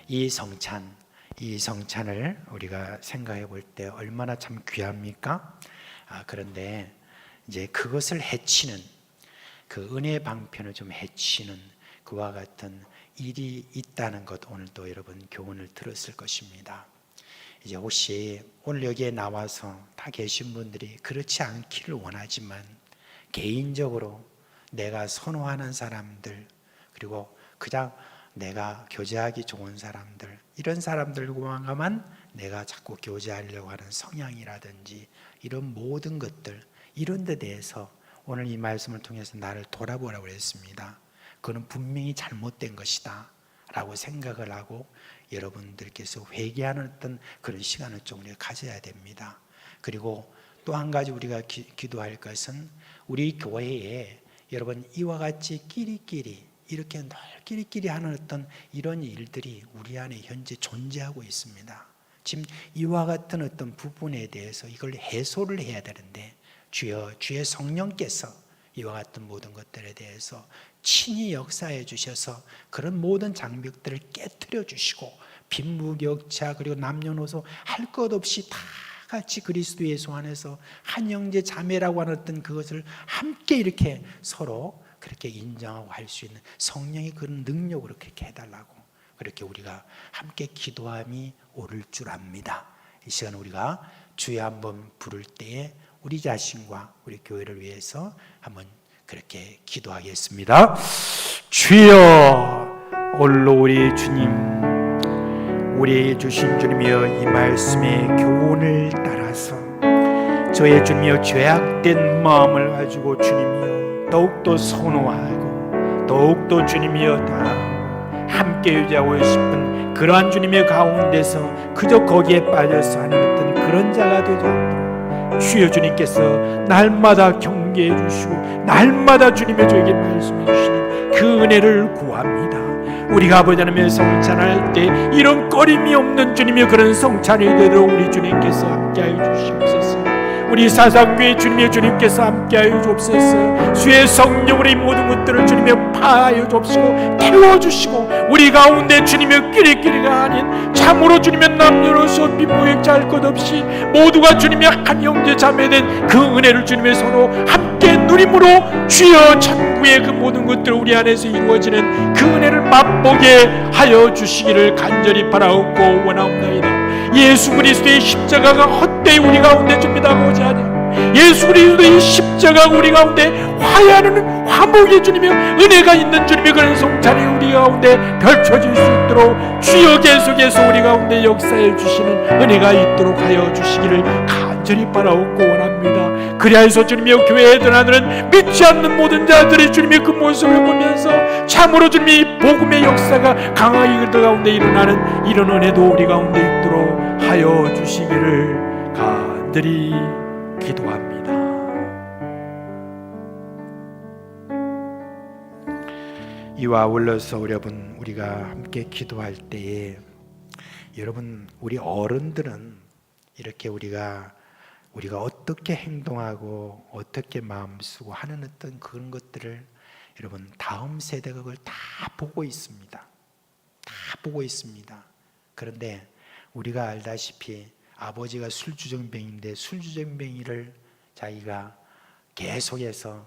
이 성찬을 우리가 생각해 볼 때 얼마나 참 귀합니까? 그런데 이제 그것을 해치는, 그 은혜 방편을 좀 해치는 그와 같은 일이 있다는 것, 오늘도 여러분 교훈을 들었을 것입니다. 이제 혹시 오늘 여기에 나와서 다 계신 분들이 그렇지 않기를 원하지만 개인적으로 내가 선호하는 사람들, 그리고 그냥 내가 교제하기 좋은 사람들, 이런 사람들과만 내가 자꾸 교제하려고 하는 성향이라든지 이런 모든 것들, 이런 데 대해서 오늘 이 말씀을 통해서 나를 돌아보라고 했습니다. 그건 분명히 잘못된 것이다 라고 생각을 하고 여러분들께서 회개하는 어떤 그런 시간을 좀 우리가 가져야 됩니다. 그리고 또 한 가지 우리가 기도할 것은 우리 교회에 여러분 이와 같이 끼리끼리 이렇게 늘 끼리끼리 하는 어떤 이런 일들이 우리 안에 현재 존재하고 있습니다. 지금 이와 같은 어떤 부분에 대해서 이걸 해소를 해야 되는데 주여, 주의 성령께서 이와 같은 모든 것들에 대해서 친히 역사해 주셔서 그런 모든 장벽들을 깨뜨려 주시고 빈부격차 그리고 남녀노소 할 것 없이 다 같이 그리스도 예수 안에서 한 형제 자매라고 하는 어떤 그것을 함께 이렇게 서로 그렇게 인정하고 할 수 있는 성령의 그런 능력으로 그렇게 해달라고, 그렇게 우리가 함께 기도함이 옳을 줄 압니다. 이 시간 우리가 주에 한번 부를 때에 우리 자신과 우리 교회를 위해서 한번 그렇게 기도하겠습니다. 주여, 홀로 우리 주님, 우리 주신 주님이여, 이 말씀의 교훈을 따라서 저의 주님이여 죄악된 마음을 가지고 주님이여 더욱더 선호하고 더욱더 주님이여 다 함께 유지하고 싶은 그러한 주님의 가운데서 그저 거기에 빠져서 하는 어떤 그런 자가 되지 않도록 주여 주님께서 날마다 경계해 주시고 날마다 주님의 저에게 말씀해 주시는 그 은혜를 구합니다. 우리가 아버지 하나님의 성찬할 때 이런 꺼림이 없는 주님의 그런 성찬이 되도록 우리 주님께서 함께하여 주시옵소서. 우리 사상교회 주님의 주님께서 함께하여 주옵소서. 주의 성령으로 이 모든 것들을 주님의 파하여 주옵시고 태워주시고 우리 가운데 주님의 끼리끼리가 아닌 참으로 주님의 남녀노소 빈부격차 할 것 없이 모두가 주님의 한 형제 자매된 그 은혜를 주님의 손으로 함께 누림으로 주여 천국의 그 모든 것들 우리 안에서 이루어지는 그 은혜를 맛보게 하여 주시기를 간절히 바라옵고 원하옵나이다. 예수 그리스도의 십자가가 헛되이 우리 가운데 준비하고자 하냐, 예수 그리스도의 십자가가 우리 가운데 화해하는 화목의 주님의 은혜가 있는 주님의 그런 성찬이 우리 가운데 펼쳐질 수 있도록 주여 계속해서 우리 가운데 역사해 주시는 은혜가 있도록 하여 주시기를 간절히 바라옵고 원합니다. 그리하여서 주님의 교회에 드나드는 믿지 않는 모든 자들이 주님의 그 모습을 보면서 참으로 주님의 복음의 역사가 강하게 그들 가운데 일어나는 이런 은혜도 우리 가운데 있도록 하여 주시기를 간절히 기도합니다. 이와 아울러서 여러분, 우리가 함께 기도할 때에 여러분, 우리 어른들은 이렇게 우리가 어떻게 행동하고 어떻게 마음 쓰고 하는 어떤 그런 것들을 여러분 다음 세대가 그걸 다 보고 있습니다. 다 보고 있습니다. 그런데 우리가 알다시피 아버지가 술주정뱅이인데 술주정뱅이를 자기가 계속해서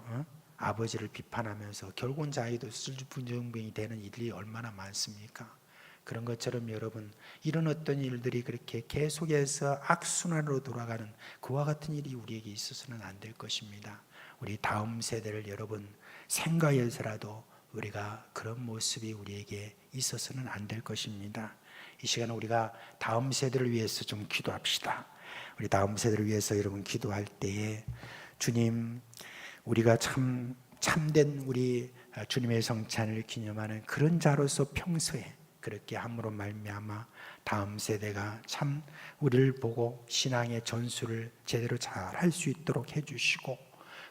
아버지를 비판하면서 결국은 자기도 술주정뱅이 되는 일이 얼마나 많습니까? 그런 것처럼 여러분, 이런 어떤 일들이 그렇게 계속해서 악순환으로 돌아가는 그와 같은 일이 우리에게 있어서는 안 될 것입니다. 우리 다음 세대를 여러분 생각해서라도 우리가 그런 모습이 우리에게 있어서는 안 될 것입니다. 이 시간에 우리가 다음 세대를 위해서 좀 기도합시다. 우리 다음 세대를 위해서 여러분 기도할 때에 주님, 우리가 참된 우리 주님의 성찬을 기념하는 그런 자로서 평소에 그렇게 함으로 말미암아 다음 세대가 참 우리를 보고 신앙의 전수를 제대로 잘 할 수 있도록 해주시고,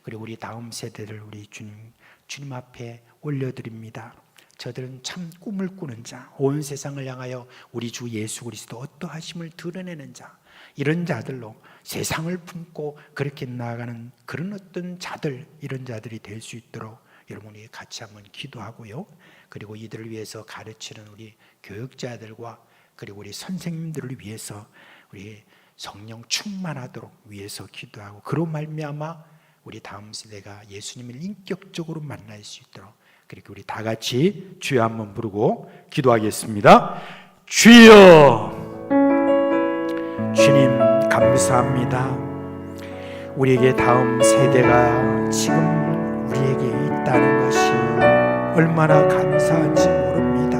그리고 우리 다음 세대를 우리 주님 앞에 올려드립니다. 저들은 참 꿈을 꾸는 자, 온 세상을 향하여 우리 주 예수 그리스도 어떠하심을 드러내는 자, 이런 자들로 세상을 품고 그렇게 나아가는 그런 어떤 자들, 이런 자들이 될 수 있도록 여러분 우리 같이 한번 기도하고요. 그리고 이들을 위해서 가르치는 우리 교육자들과 그리고 우리 선생님들을 위해서 우리 성령 충만하도록 위해서 기도하고, 그로 말미암아 우리 다음 세대가 예수님을 인격적으로 만날 수 있도록, 그리고 우리 다 같이 주여 한번 부르고 기도하겠습니다. 주여, 주님 감사합니다. 우리에게 다음 세대가 지금 우리에게 있다는 것이 얼마나 감사한지 모릅니다.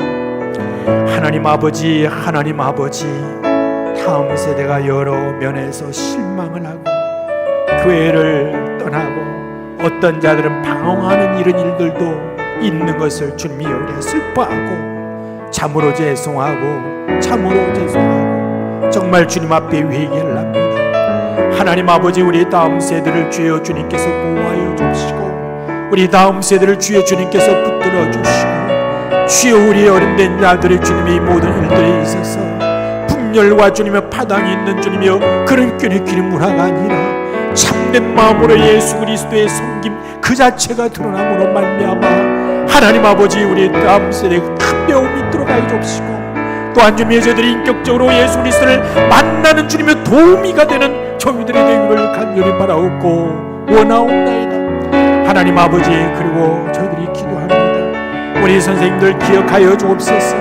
하나님 아버지, 하나님 아버지, 다음 세대가 여러 면에서 실망을 하고 교회를 떠나고 어떤 자들은 방황하는 이런 일들도 있는 것을 주님이 여기에 슬퍼하고 참으로 죄송하고 참으로 죄송하고 정말 주님 앞에 회개를 합니다. 하나님 아버지, 우리 다음 세대를 주여 주님께서 보호하여 주시고 우리 다음 세대를 주여 주님께서 붙들어 주시고, 주여 우리 어른된 자들의 주님의 모든 일들에 있어서 분열과 주님의 파당이 있는 주님이여 그런 꾀리끼리 문화가 아니라 참된 마음으로 예수 그리스도의 섬김 그 자체가 드러남으로 말미암아 하나님 아버지, 우리 다음 세대에 큰 배움이 들어가여 주시고, 또한 주님의 저들이 인격적으로 예수 그리스도를 만나는 주님의 도우미가 되는 저희들의 되기를 간절히 바라옵고 원하옵나이다. 하나님 아버지, 그리고 저희들이 기도합니다. 우리 선생님들 기억하여 주옵소서.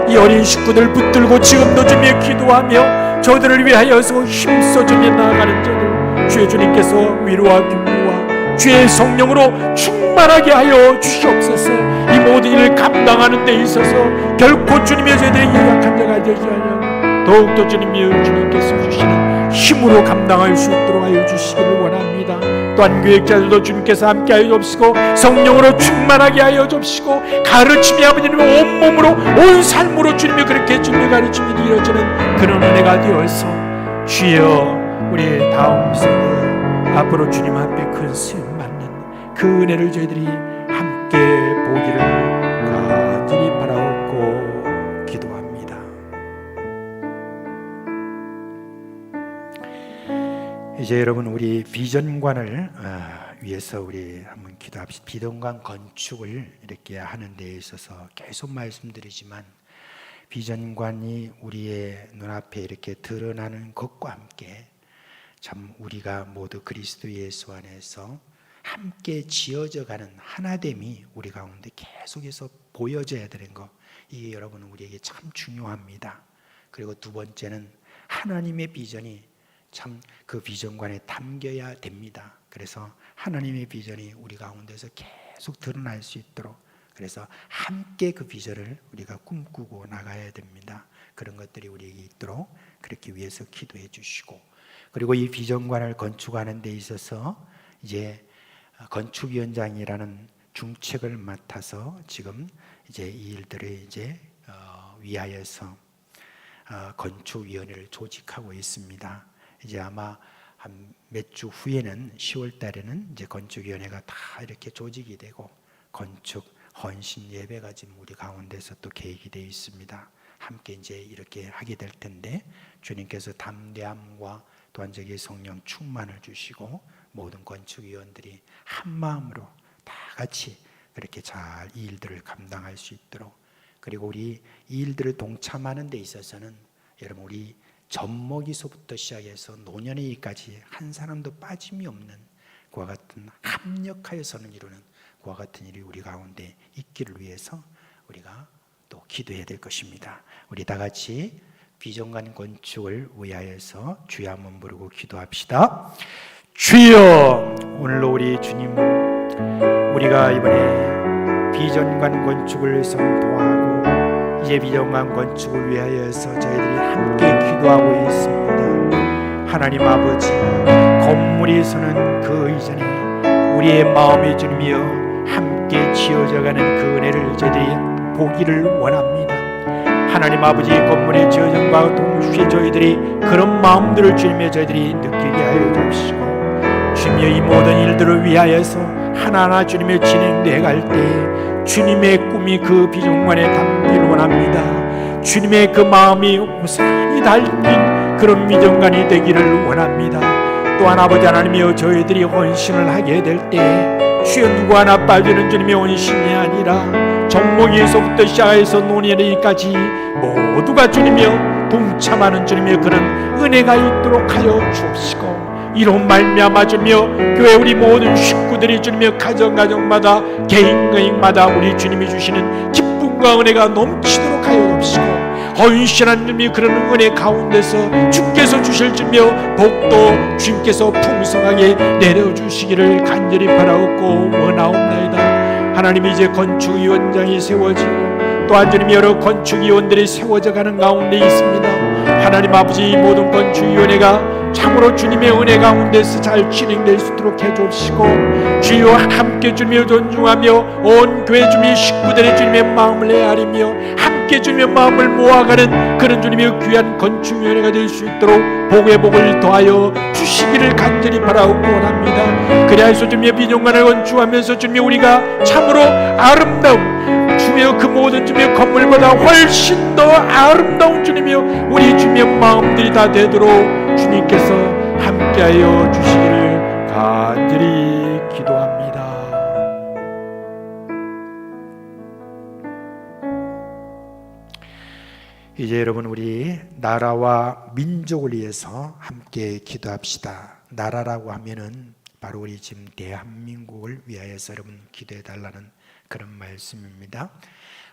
이 어린 식구들 붙들고 지금도 주님의 기도하며 저들을 위하여서 힘써 주님에 나아가는 저들 주의 주님께서 위로와 격려와 주의 성령으로 충만하게 하여 주시옵소서. 이 모든 일을 감당하는 데 있어서 결코 주님의 저희들의 연약한 자가 되지 않으며 더욱더 주님께서 주시는 힘으로 감당할 수 있도록 하여 주시기를 원합니다. 또한 교육자들도 주님께서 함께 하여 주옵시고 성령으로 충만하게 하여 주옵시고 가르침이 아버지님의 온몸으로 온 삶으로 주님이 그렇게 주님의 가르침이 이루어지는 그런 은혜가 되어서 주여 우리 다음 세대 앞으로 주님 앞에 큰 수임 받는 그 은혜를 저희들이 함께 보기를 간절히 바라옵고 기도합니다. 이제 여러분 우리 비전관을 위해서 우리 한번 기도합시다. 비전관 건축을 이렇게 하는 데 있어서 계속 말씀드리지만 비전관이 우리의 눈앞에 이렇게 드러나는 것과 함께 참 우리가 모두 그리스도 예수 안에서 함께 지어져가는 하나됨이 우리 가운데 계속해서 보여져야 되는 것, 이게 여러분 우리에게 참 중요합니다. 그리고 두 번째는 하나님의 비전이 참 그 비전관에 담겨야 됩니다. 그래서 하나님의 비전이 우리 가운데서 계속 드러날 수 있도록, 그래서 함께 그 비전을 우리가 꿈꾸고 나가야 됩니다. 그런 것들이 우리에게 있도록 그렇게 위해서 기도해 주시고, 그리고 이 비전관을 건축하는 데 있어서 이제 건축위원장이라는 중책을 맡아서 지금 이제 이 일들을 이제 위하여서 건축위원회를 조직하고 있습니다. 이제 아마 한 몇 주 후에는 10월 달에는 이제 건축위원회가 다 이렇게 조직이 되고 건축 헌신 예배가 지금 우리 가운데서 또 계획이 되어 있습니다. 함께 이제 이렇게 하게 될 텐데 주님께서 담대함과 또한 저기 성령 충만을 주시고 모든 건축위원들이 한 마음으로 다 같이 그렇게 잘 이 일들을 감당할 수 있도록, 그리고 우리 이 일들을 동참하는 데 있어서는 여러분 우리 젖먹이서부터 시작해서 노년에까지 한 사람도 빠짐이 없는 그와 같은 합력하여서는 이루는 그와 같은 일이 우리 가운데 있기를 위해서 우리가 또 기도해야 될 것입니다. 우리 다 같이 비전관 건축을 위하여서 주여 한번 부르고 기도합시다. 주여, 오늘로 우리 주님, 우리가 이번에 비전관 건축을 선포하고 이제 비전관 건축을 위하여서 저희들이 함께 기도하고 있습니다. 하나님 아버지, 건물이 서는 그 이전에 우리의 마음의 주님이여 함께 지어져가는 그 은혜를 저희들이 보기를 원합니다. 하나님 아버지, 건물의 지어짐과 동시에 저희들이 그런 마음들을 주님의 저희들이 느끼게 하여 주시고, 주님의 이 모든 일들을 위하여서 하나하나 주님의 진행되어 갈 때 주님의 꿈이 그 비전관에 담기를 원합니다. 주님의 그 마음이 우산이 달린 그런 비전관이 되기를 원합니다. 또한 아버지 하나님이여 저희들이 헌신을 하게 될 때 주여 누구 하나 빠지는 주님의 헌신이 아니라 정목에서부터 시작해서 논의까지 모두가 주님이여 동참하는 주님이여 그런 은혜가 있도록 하여 주옵시고, 이로 말미암아 주님이여 교회 우리 모든 식구들이 주님이여 가정마다 개인마다 우리 주님이 주시는 기쁨과 은혜가 넘치도록 하여 주옵시고, 헌신한 주님이 그런 은혜 가운데서 주께서 주실 주님이여 복도 주님께서 풍성하게 내려주시기를 간절히 바라옵고 원하옵나이다. 하나님, 이제 건축위원장이 세워지고 또한 주님 여러 건축위원들이 세워져 가는 가운데 있습니다. 하나님 아버지, 이 모든 건축위원회가 참으로 주님의 은혜 가운데서 잘 진행될 수 있도록 해주시고, 주여 함께 주님을 존중하며 온 교회 주님의 식구들의 주님의 마음을 헤아리며 함께 주님의 마음을 모아가는 그런 주님의 귀한 건축위원회가 될 수 있도록 복의 복을 더하여 주시기를 간절히 바라옵고 원합니다. 그리하여서 주님의 비전관을 건축하면서 주님의 우리가 참으로 아름다운 주여 그 모든 주님의 건물보다 훨씬 더 아름다운 주님이여 우리 주님의 마음들이 다 되도록 주님께서 함께하여 주시기를 간절히 기도합니다. 이제 여러분, 우리 나라와 민족을 위해서 함께 기도합시다. 나라라고 하면은 바로 우리 지금 대한민국을 위하여서 여러분 기도해 달라는 그런 말씀입니다.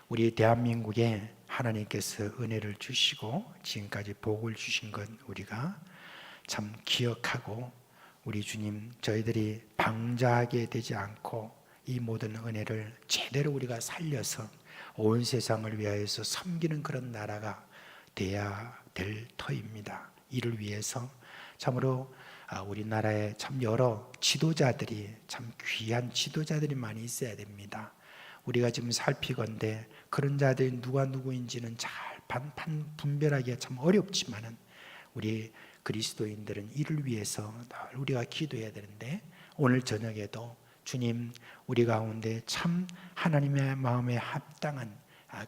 우리 대한민국에 하나님께서 은혜를 주시고 지금까지 복을 주신 것 우리가 참 기억하고, 우리 주님 저희들이 방자하게 되지 않고 이 모든 은혜를 제대로 우리가 살려서 온 세상을 위하여서 섬기는 그런 나라가 돼야 될 터입니다. 이를 위해서 참으로 우리나라에 참 여러 지도자들이, 참 귀한 지도자들이 많이 있어야 됩니다. 우리가 지금 살피건대 그런 자들이 누가 누구인지는 잘 분별하기가 참 어렵지만은 우리 그리스도인들은 이를 위해서 늘 우리가 기도해야 되는데, 오늘 저녁에도 주님 우리 가운데 참 하나님의 마음에 합당한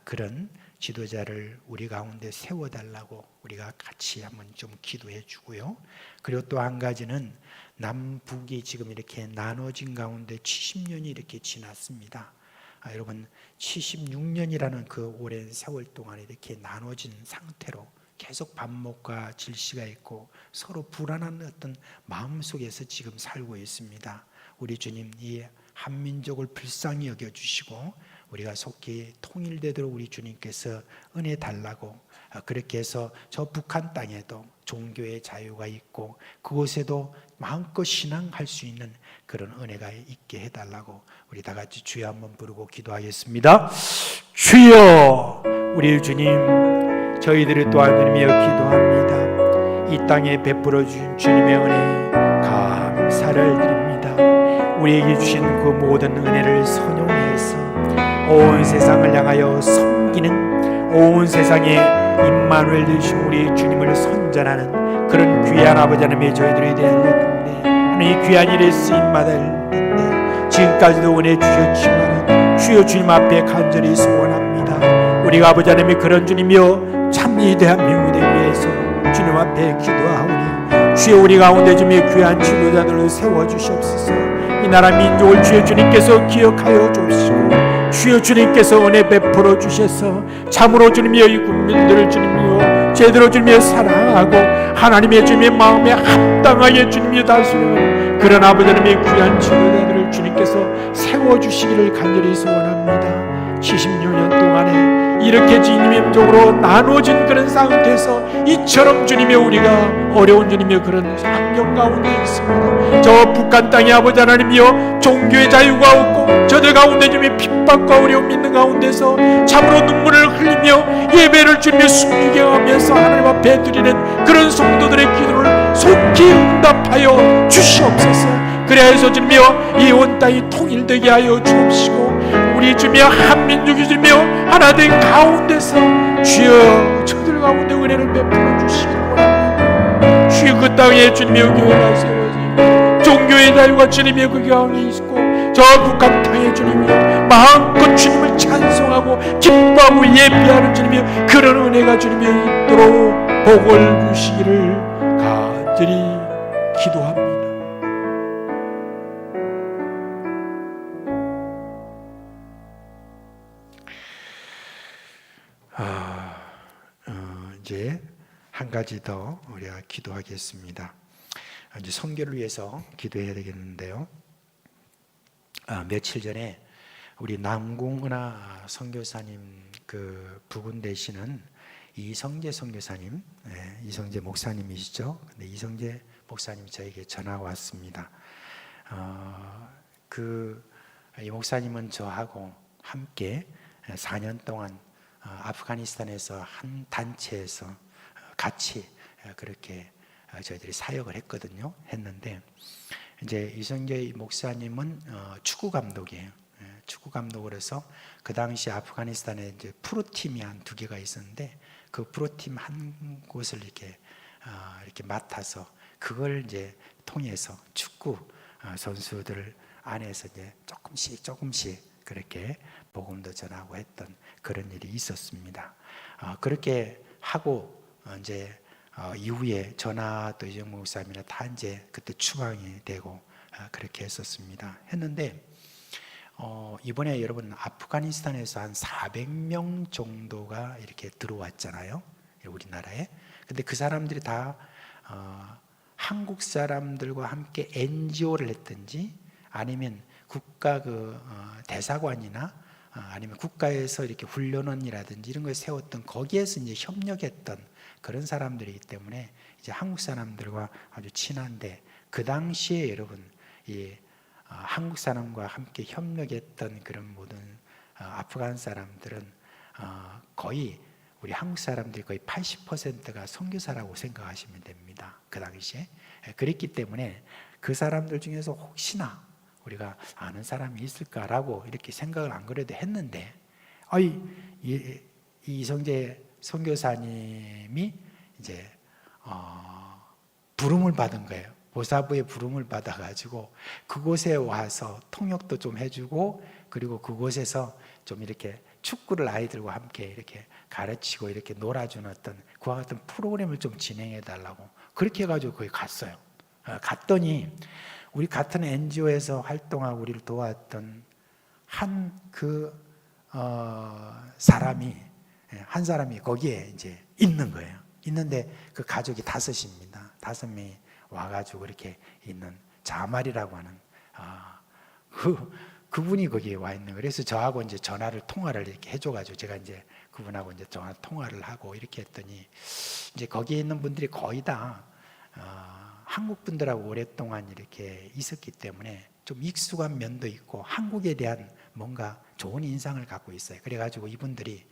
그런 지도자를 우리 가운데 세워달라고 우리가 같이 한번 좀 기도해 주고요. 그리고 또 한 가지는 남북이 지금 이렇게 나눠진 가운데 70년이 이렇게 지났습니다. 여러분, 76년이라는 그 오랜 세월 동안 이렇게 나눠진 상태로 계속 반목과 질시가 있고 서로 불안한 어떤 마음 속에서 지금 살고 있습니다. 우리 주님, 이 한민족을 불쌍히 여겨주시고 우리가 속히 통일되도록 우리 주님께서 은혜 달라고, 그렇게 해서 저 북한 땅에도 종교의 자유가 있고 그곳에도 마음껏 신앙할 수 있는 그런 은혜가 있게 해달라고 우리 다 같이 주여 한번 부르고 기도하겠습니다. 주여, 우리 주님, 저희들이 또한 주님이여 기도합니다. 이 땅에 베풀어 주신 주님의 은혜 감사를 드립니다. 우리에게 주신 그 모든 은혜를 선용해서 온 세상을 향하여 섬기는, 온 세상에 임마누엘 되신 우리 주님을 선전하는 그런 귀한 아버지 하나님의 저희들이 되어야 될 텐데, 하나님 귀한 일에 쓰임받을 텐데 지금까지도 은혜 주셨지만 주여 주님 앞에 간절히 소원합니다. 우리가 아버지 하나님의 그런 주님이여 참 이 대한민국에 위해서 주님 앞에 기도하오니 주여 우리 가운데 주님의 귀한 지도자들을 세워주시옵소서. 이 나라 민족을 주여 주님께서 기억하여 주시고 주여 주님께서 은혜 베풀어 주셔서 참으로 주님이여 이 국민들을 주님이여 제대로 주님이여 사랑하고 하나님의 주님의 마음에 합당하게 주님이여 다스리는 그런 아버지 하나님의 귀한 지도자들을 주님께서 세워주시기를 간절히 소원합니다. 76년 동안에 이렇게 주님적으로 나눠진 그런 상태에서 이처럼 주님의 우리가 어려운 주님의 그런 환경 가운데 있습니다. 저 북한 땅의 아버지 하나님이여 종교의 자유가 없고 저들 가운데 주님의 핍박과 어려움 있는 가운데서 참으로 눈물을 흘리며 예배를 주님의 숨기게 하면서 하나님 앞에 드리는 그런 성도들의 기도를 속히 응답하여 주시옵소서. 그래서 주님이여 이 온 땅이 통일되게 하여 주옵시고 우리 주님이여 한민족이 주님이여 하나 된 가운데서 주여 저들 가운데 은혜를 베풀어 주시기 원합니다. 주여 그 땅에 주님이여 교회가 세워지고 종교의 자유가 주님이여 그 가운데 있고 저 북한 땅에 주님이여 마음껏 주님을 찬송하고 기뻐하고 예배하는 주님이여 그런 은혜가 주님이여 있도록 복을 주시기를 간절히 기도합니다. 이제 한 가지 더 우리가 기도하겠습니다. 이제 선교를 위해서 기도해야 되겠는데요. 며칠 전에 우리 남궁은하 선교사님 그 부군 되시는 이성재 선교사님, 이성재 목사님이시죠. 근데 이성재 목사님이 저에게 전화가 왔습니다. 이 목사님은 저하고 함께 4년 동안 아프가니스탄에서 한 단체에서 같이 그렇게 저희들이 사역을 했는데 이제 이성재 목사님은 축구 감독이에요. 축구 감독으로서 그 당시 아프가니스탄에 이제 프로팀이 한 2개가 있었는데 그 프로팀 한 곳을 이렇게 맡아서 그걸 이제 통해서 축구 선수들 안에서 이제 조금씩 그렇게 복음도 전하고 했던 그런 일이 있었습니다. 그렇게 하고 이제 이후에 전하 또 이정무 목사님이나 다 이제 그때 추방이 되고 그렇게 했는데 이번에 여러분 아프가니스탄에서 한 400명 정도가 이렇게 들어왔잖아요, 우리나라에. 근데 그 사람들이 다 한국 사람들과 함께 NGO를 했든지 아니면 국가 대사관이나 아니면 국가에서 이렇게 훈련원이라든지 이런 걸 세웠던 거기에서 이제 협력했던 그런 사람들이기 때문에 이제 한국 사람들과 아주 친한데 그 당시에 여러분 이 한국 사람과 함께 협력했던 그런 모든 아프간 사람들은 거의 우리 한국 사람들이 거의 80%가 선교사라고 생각하시면 됩니다. 그 당시에. 그랬기 때문에 그 사람들 중에서 혹시나 우리가 아는 사람이 있을까라고 이렇게 생각을 안 그래도 했는데 이 이성재 선교사님이 이제 부름을 받은 거예요. 보사부의 부름을 받아가지고 그곳에 와서 통역도 좀 해주고 그리고 그곳에서 좀 이렇게 축구를 아이들과 함께 이렇게 가르치고 이렇게 놀아주는 어떤 그와 같은 프로그램을 좀 진행해 달라고 그렇게 해가지고 거기 갔어요. 갔더니 우리 같은 NGO에서 활동하고 우리를 도왔던 한 사람이 거기에 이제 있는 거예요. 있는데 그 가족이 5입니다. 5명이 와가지고 이렇게 있는 자말이라고 하는 그분이 거기에 와 있는 거예요. 그래서 저하고 이제 통화를 이렇게 해줘가지고 제가 이제 그분하고 이제 전화 통화를 하고 이렇게 했더니 이제 거기에 있는 분들이 거의 다 한국 분들하고 오랫동안 이렇게 있었기 때문에 좀 익숙한 면도 있고 한국에 대한 뭔가 좋은 인상을 갖고 있어요. 그래가지고 이분들이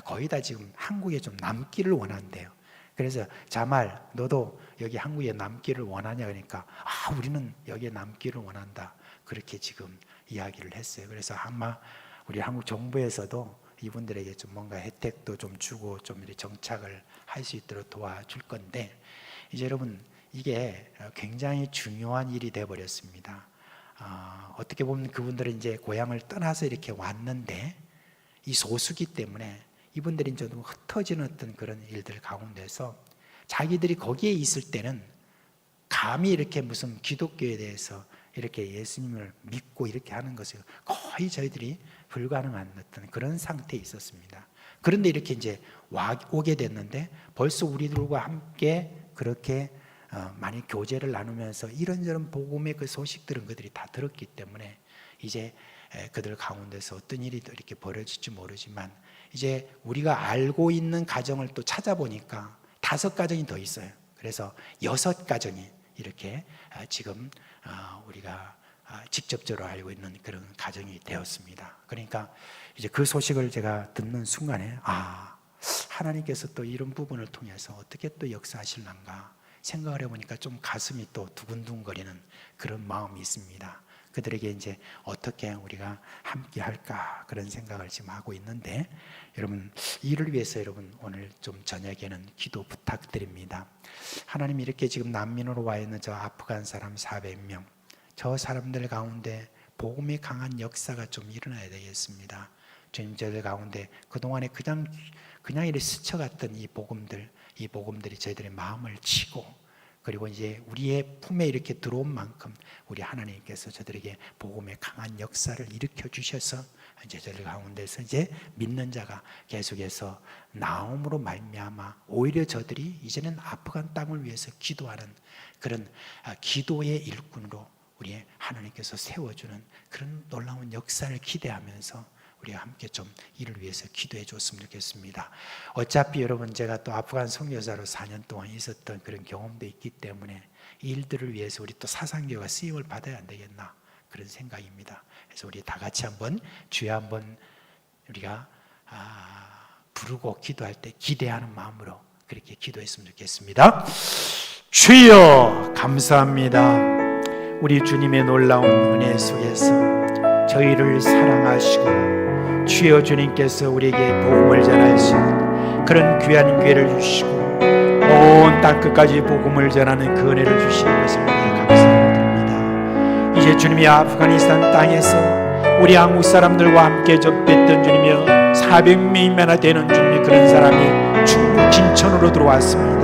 거의 다 지금 한국에 좀 남기를 원한대요. 그래서 자말 너도 여기 한국에 남기를 원하냐 그러니까 우리는 여기에 남기를 원한다 그렇게 지금 이야기를 했어요. 그래서 아마 우리 한국 정부에서도 이분들에게 좀 뭔가 혜택도 좀 주고 좀 이렇게 정착을 할 수 있도록 도와줄 건데 이제 여러분 이게 굉장히 중요한 일이 돼 버렸습니다. 어떻게 보면 그분들은 이제 고향을 떠나서 이렇게 왔는데 이 소수기 때문에 이분들이 좀 흩어지는 어떤 그런 일들 가운데서 자기들이 거기에 있을 때는 감히 이렇게 무슨 기독교에 대해서 이렇게 예수님을 믿고 이렇게 하는 것을 거의 저희들이 불가능한 어떤 그런 상태에 있었습니다. 그런데 이렇게 이제 오게 됐는데 벌써 우리들과 함께 그렇게 많이 교제를 나누면서 이런저런 복음의 그 소식들은 그들이 다 들었기 때문에 이제 그들 가운데서 어떤 일이 이렇게 벌어질지 모르지만 이제 우리가 알고 있는 가정을 또 찾아보니까 5가정이 더 있어요. 그래서 6가정이 이렇게 지금 우리가 직접적으로 알고 있는 그런 가정이 되었습니다. 그러니까 이제 그 소식을 제가 듣는 순간에 하나님께서 또 이런 부분을 통해서 어떻게 또 역사하실런가 생각을 해보니까 좀 가슴이 또 두근두근거리는 그런 마음이 있습니다. 그들에게 이제 어떻게 우리가 함께 할까 그런 생각을 지금 하고 있는데 여러분 이를 위해서 여러분 오늘 좀 저녁에는 기도 부탁드립니다. 하나님 이렇게 지금 난민으로 와 있는 저 아프간 사람 400명 저 사람들 가운데 복음의 강한 역사가 좀 일어나야 되겠습니다. 주님 저들 가운데 그동안에 그냥 이렇게 스쳐갔던 이 복음들이 저희들의 마음을 치고 그리고 이제 우리의 품에 이렇게 들어온 만큼 우리 하나님께서 저들에게 복음의 강한 역사를 일으켜 주셔서 이제 저들 가운데서 이제 믿는 자가 계속해서 나옴으로 말미암아 오히려 저들이 이제는 아프간 땅을 위해서 기도하는 그런 기도의 일꾼으로 우리 하나님께서 세워주는 그런 놀라운 역사를 기대하면서 우리가 함께 좀 이를 위해서 기도해 줬으면 좋겠습니다. 어차피 여러분 제가 또 아프간 선교사로 4년 동안 있었던 그런 경험도 있기 때문에 이 일들을 위해서 우리 또 사상교회가 쓰임을 받아야 안 되겠나 그런 생각입니다. 그래서 우리 다 같이 한번 주에 한번 우리가 부르고 기도할 때 기대하는 마음으로 그렇게 기도했으면 좋겠습니다. 주여 감사합니다. 우리 주님의 놀라운 은혜 속에서 저희를 사랑하시고 주여 주님께서 우리에게 복음을 전할 수 있는 그런 귀한 기회를 주시고 온 땅 끝까지 복음을 전하는 그 은혜를 주시는 것을 감사를 드립니다. 이제 주님이 아프가니스탄 땅에서 우리 한국 사람들과 함께 접했던 주님이여 400명이나 되는 주님이 그런 사람이 중국 진천으로 들어왔습니다.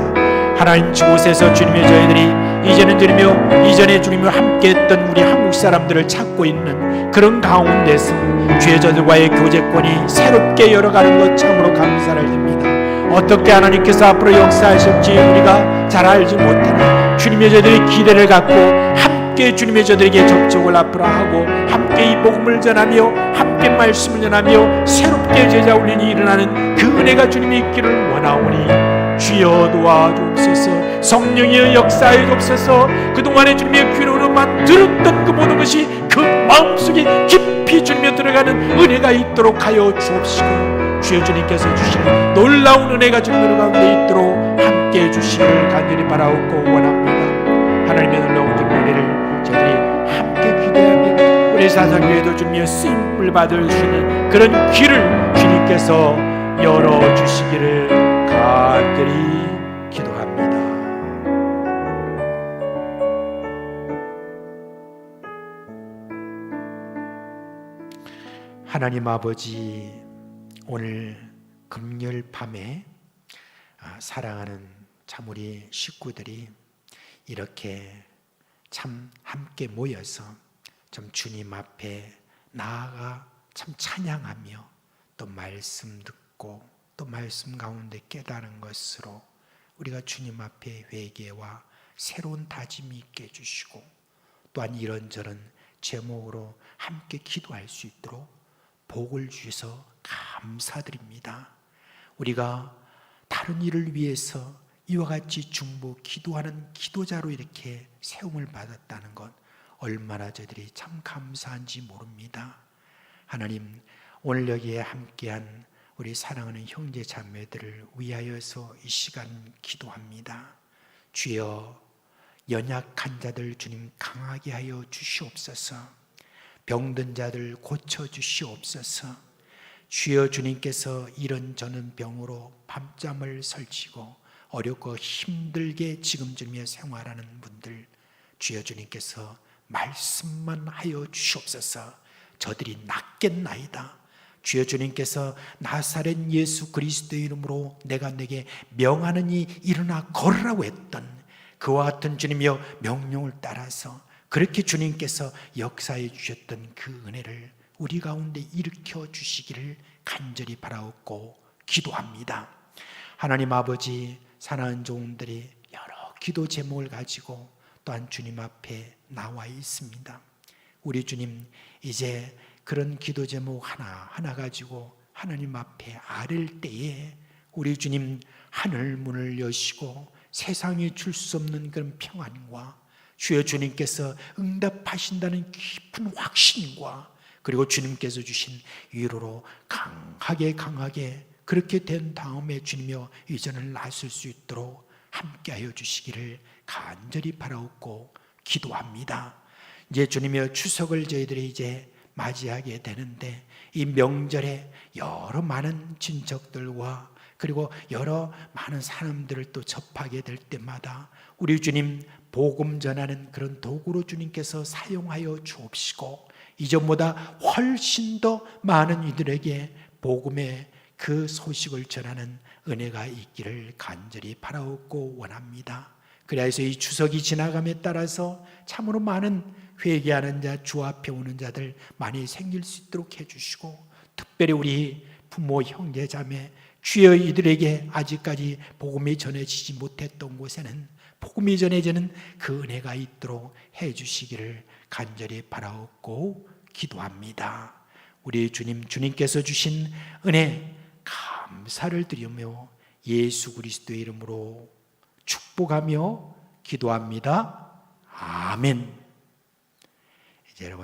하나님 그곳에서 주님의 저희들이 이제는 주님이여 이전에 주님과 함께했던 우리 한국 사람들을 찾고 있는 그런 가운데서 주의 저들과의 교제권이 새롭게 열어가는 것 참으로 감사를 드립니다. 어떻게 하나님께서 앞으로 역사하실지 우리가 잘 알지 못하나 주님의 저들이 기대를 갖고 함께 주님의 저들에게 접촉을 앞으로 하고 함께 이 복음을 전하며 함께 말씀을 전하며 새롭게 제자 훈련이 일어나는 그 은혜가 주님이 있기를 원하오니 주여 도와주옵소서. 성령의 역사에 주옵소서. 그동안에 주님의 귀로만 들었던 그 모든 것이 그 마음속에 깊이 주님에 들어가는 은혜가 있도록 하여 주옵시고 주여 주님께서 주시는 놀라운 은혜가 주님의 가운데 있도록 함께 해주시기를 간절히 바라옵고 원합니다. 하나님의 놀라운 은혜를 저희들이 함께 기대하며 우리 사상교회도 주님의 쓰임을 받을 수 있는 그런 길을 주님께서 열어주시기를 간절히 기도합니다. 하나님 아버지, 오늘 금요일 밤에 사랑하는 참 우리 식구들이 이렇게 참 함께 모여서 좀 주님 앞에 나아가 참 찬양하며 또 말씀 듣고 또 말씀 가운데 깨달은 것으로 우리가 주님 앞에 회개와 새로운 다짐이 있게 해주시고 또한 이런저런 제목으로 함께 기도할 수 있도록 복을 주셔서 감사드립니다. 우리가 다른 일을 위해서 이와 같이 중보 기도하는 기도자로 이렇게 세움을 받았다는 것 얼마나 저들이 참 감사한지 모릅니다. 하나님, 오늘 여기에 함께한 우리 사랑하는 형제 자매들을 위하여서 이 시간 기도합니다. 주여, 연약한 자들 주님 강하게 하여 주시옵소서. 병든 자들 고쳐주시옵소서. 주여, 주님께서 이런저런 병으로 밤잠을 설치고 어렵고 힘들게 지금 주님의 생활하는 분들 주여, 주님께서 말씀만 하여 주시옵소서. 저들이 낫겠나이다. 주여, 주님께서 나사렛 예수 그리스도의 이름으로 내가 내게 명하느니 일어나 걸으라고 했던 그와 같은 주님이여 명령을 따라서 그렇게 주님께서 역사해 주셨던 그 은혜를 우리 가운데 일으켜 주시기를 간절히 바라옵고 기도합니다. 하나님 아버지, 사랑하는 종들이 여러 기도 제목을 가지고 또한 주님 앞에 나와 있습니다. 우리 주님, 이제 그런 기도 제목 하나하나 가지고 하나님 앞에 아랠 때에 우리 주님 하늘 문을 여시고 세상에 줄 수 없는 그런 평안과 주여 주님께서 응답하신다는 깊은 확신과 그리고 주님께서 주신 위로로 강하게 그렇게 된 다음에 주님이여 이전을 나설 수 있도록 함께하여 주시기를 간절히 바라옵고 기도합니다. 이제 주님이여 추석을 저희들이 이제 맞이하게 되는데 이 명절에 여러 많은 친척들과 그리고 여러 많은 사람들을 또 접하게 될 때마다 우리 주님 복음 전하는 그런 도구로 주님께서 사용하여 주옵시고 이전보다 훨씬 더 많은 이들에게 복음의 그 소식을 전하는 은혜가 있기를 간절히 바라옵고 원합니다. 그래서 이 추석이 지나감에 따라서 참으로 많은 회개하는 자, 주 앞에 오는 자들 많이 생길 수 있도록 해주시고, 특별히 우리 부모, 형제, 자매, 주여 이들에게 아직까지 복음이 전해지지 못했던 곳에는 복음이 전해지는 그 은혜가 있도록 해주시기를 간절히 바라옵고 기도합니다. 우리 주님께서 주신 은혜 감사를 드리며 예수 그리스도의 이름으로 축복하며 기도합니다. 아멘. 이제 여러분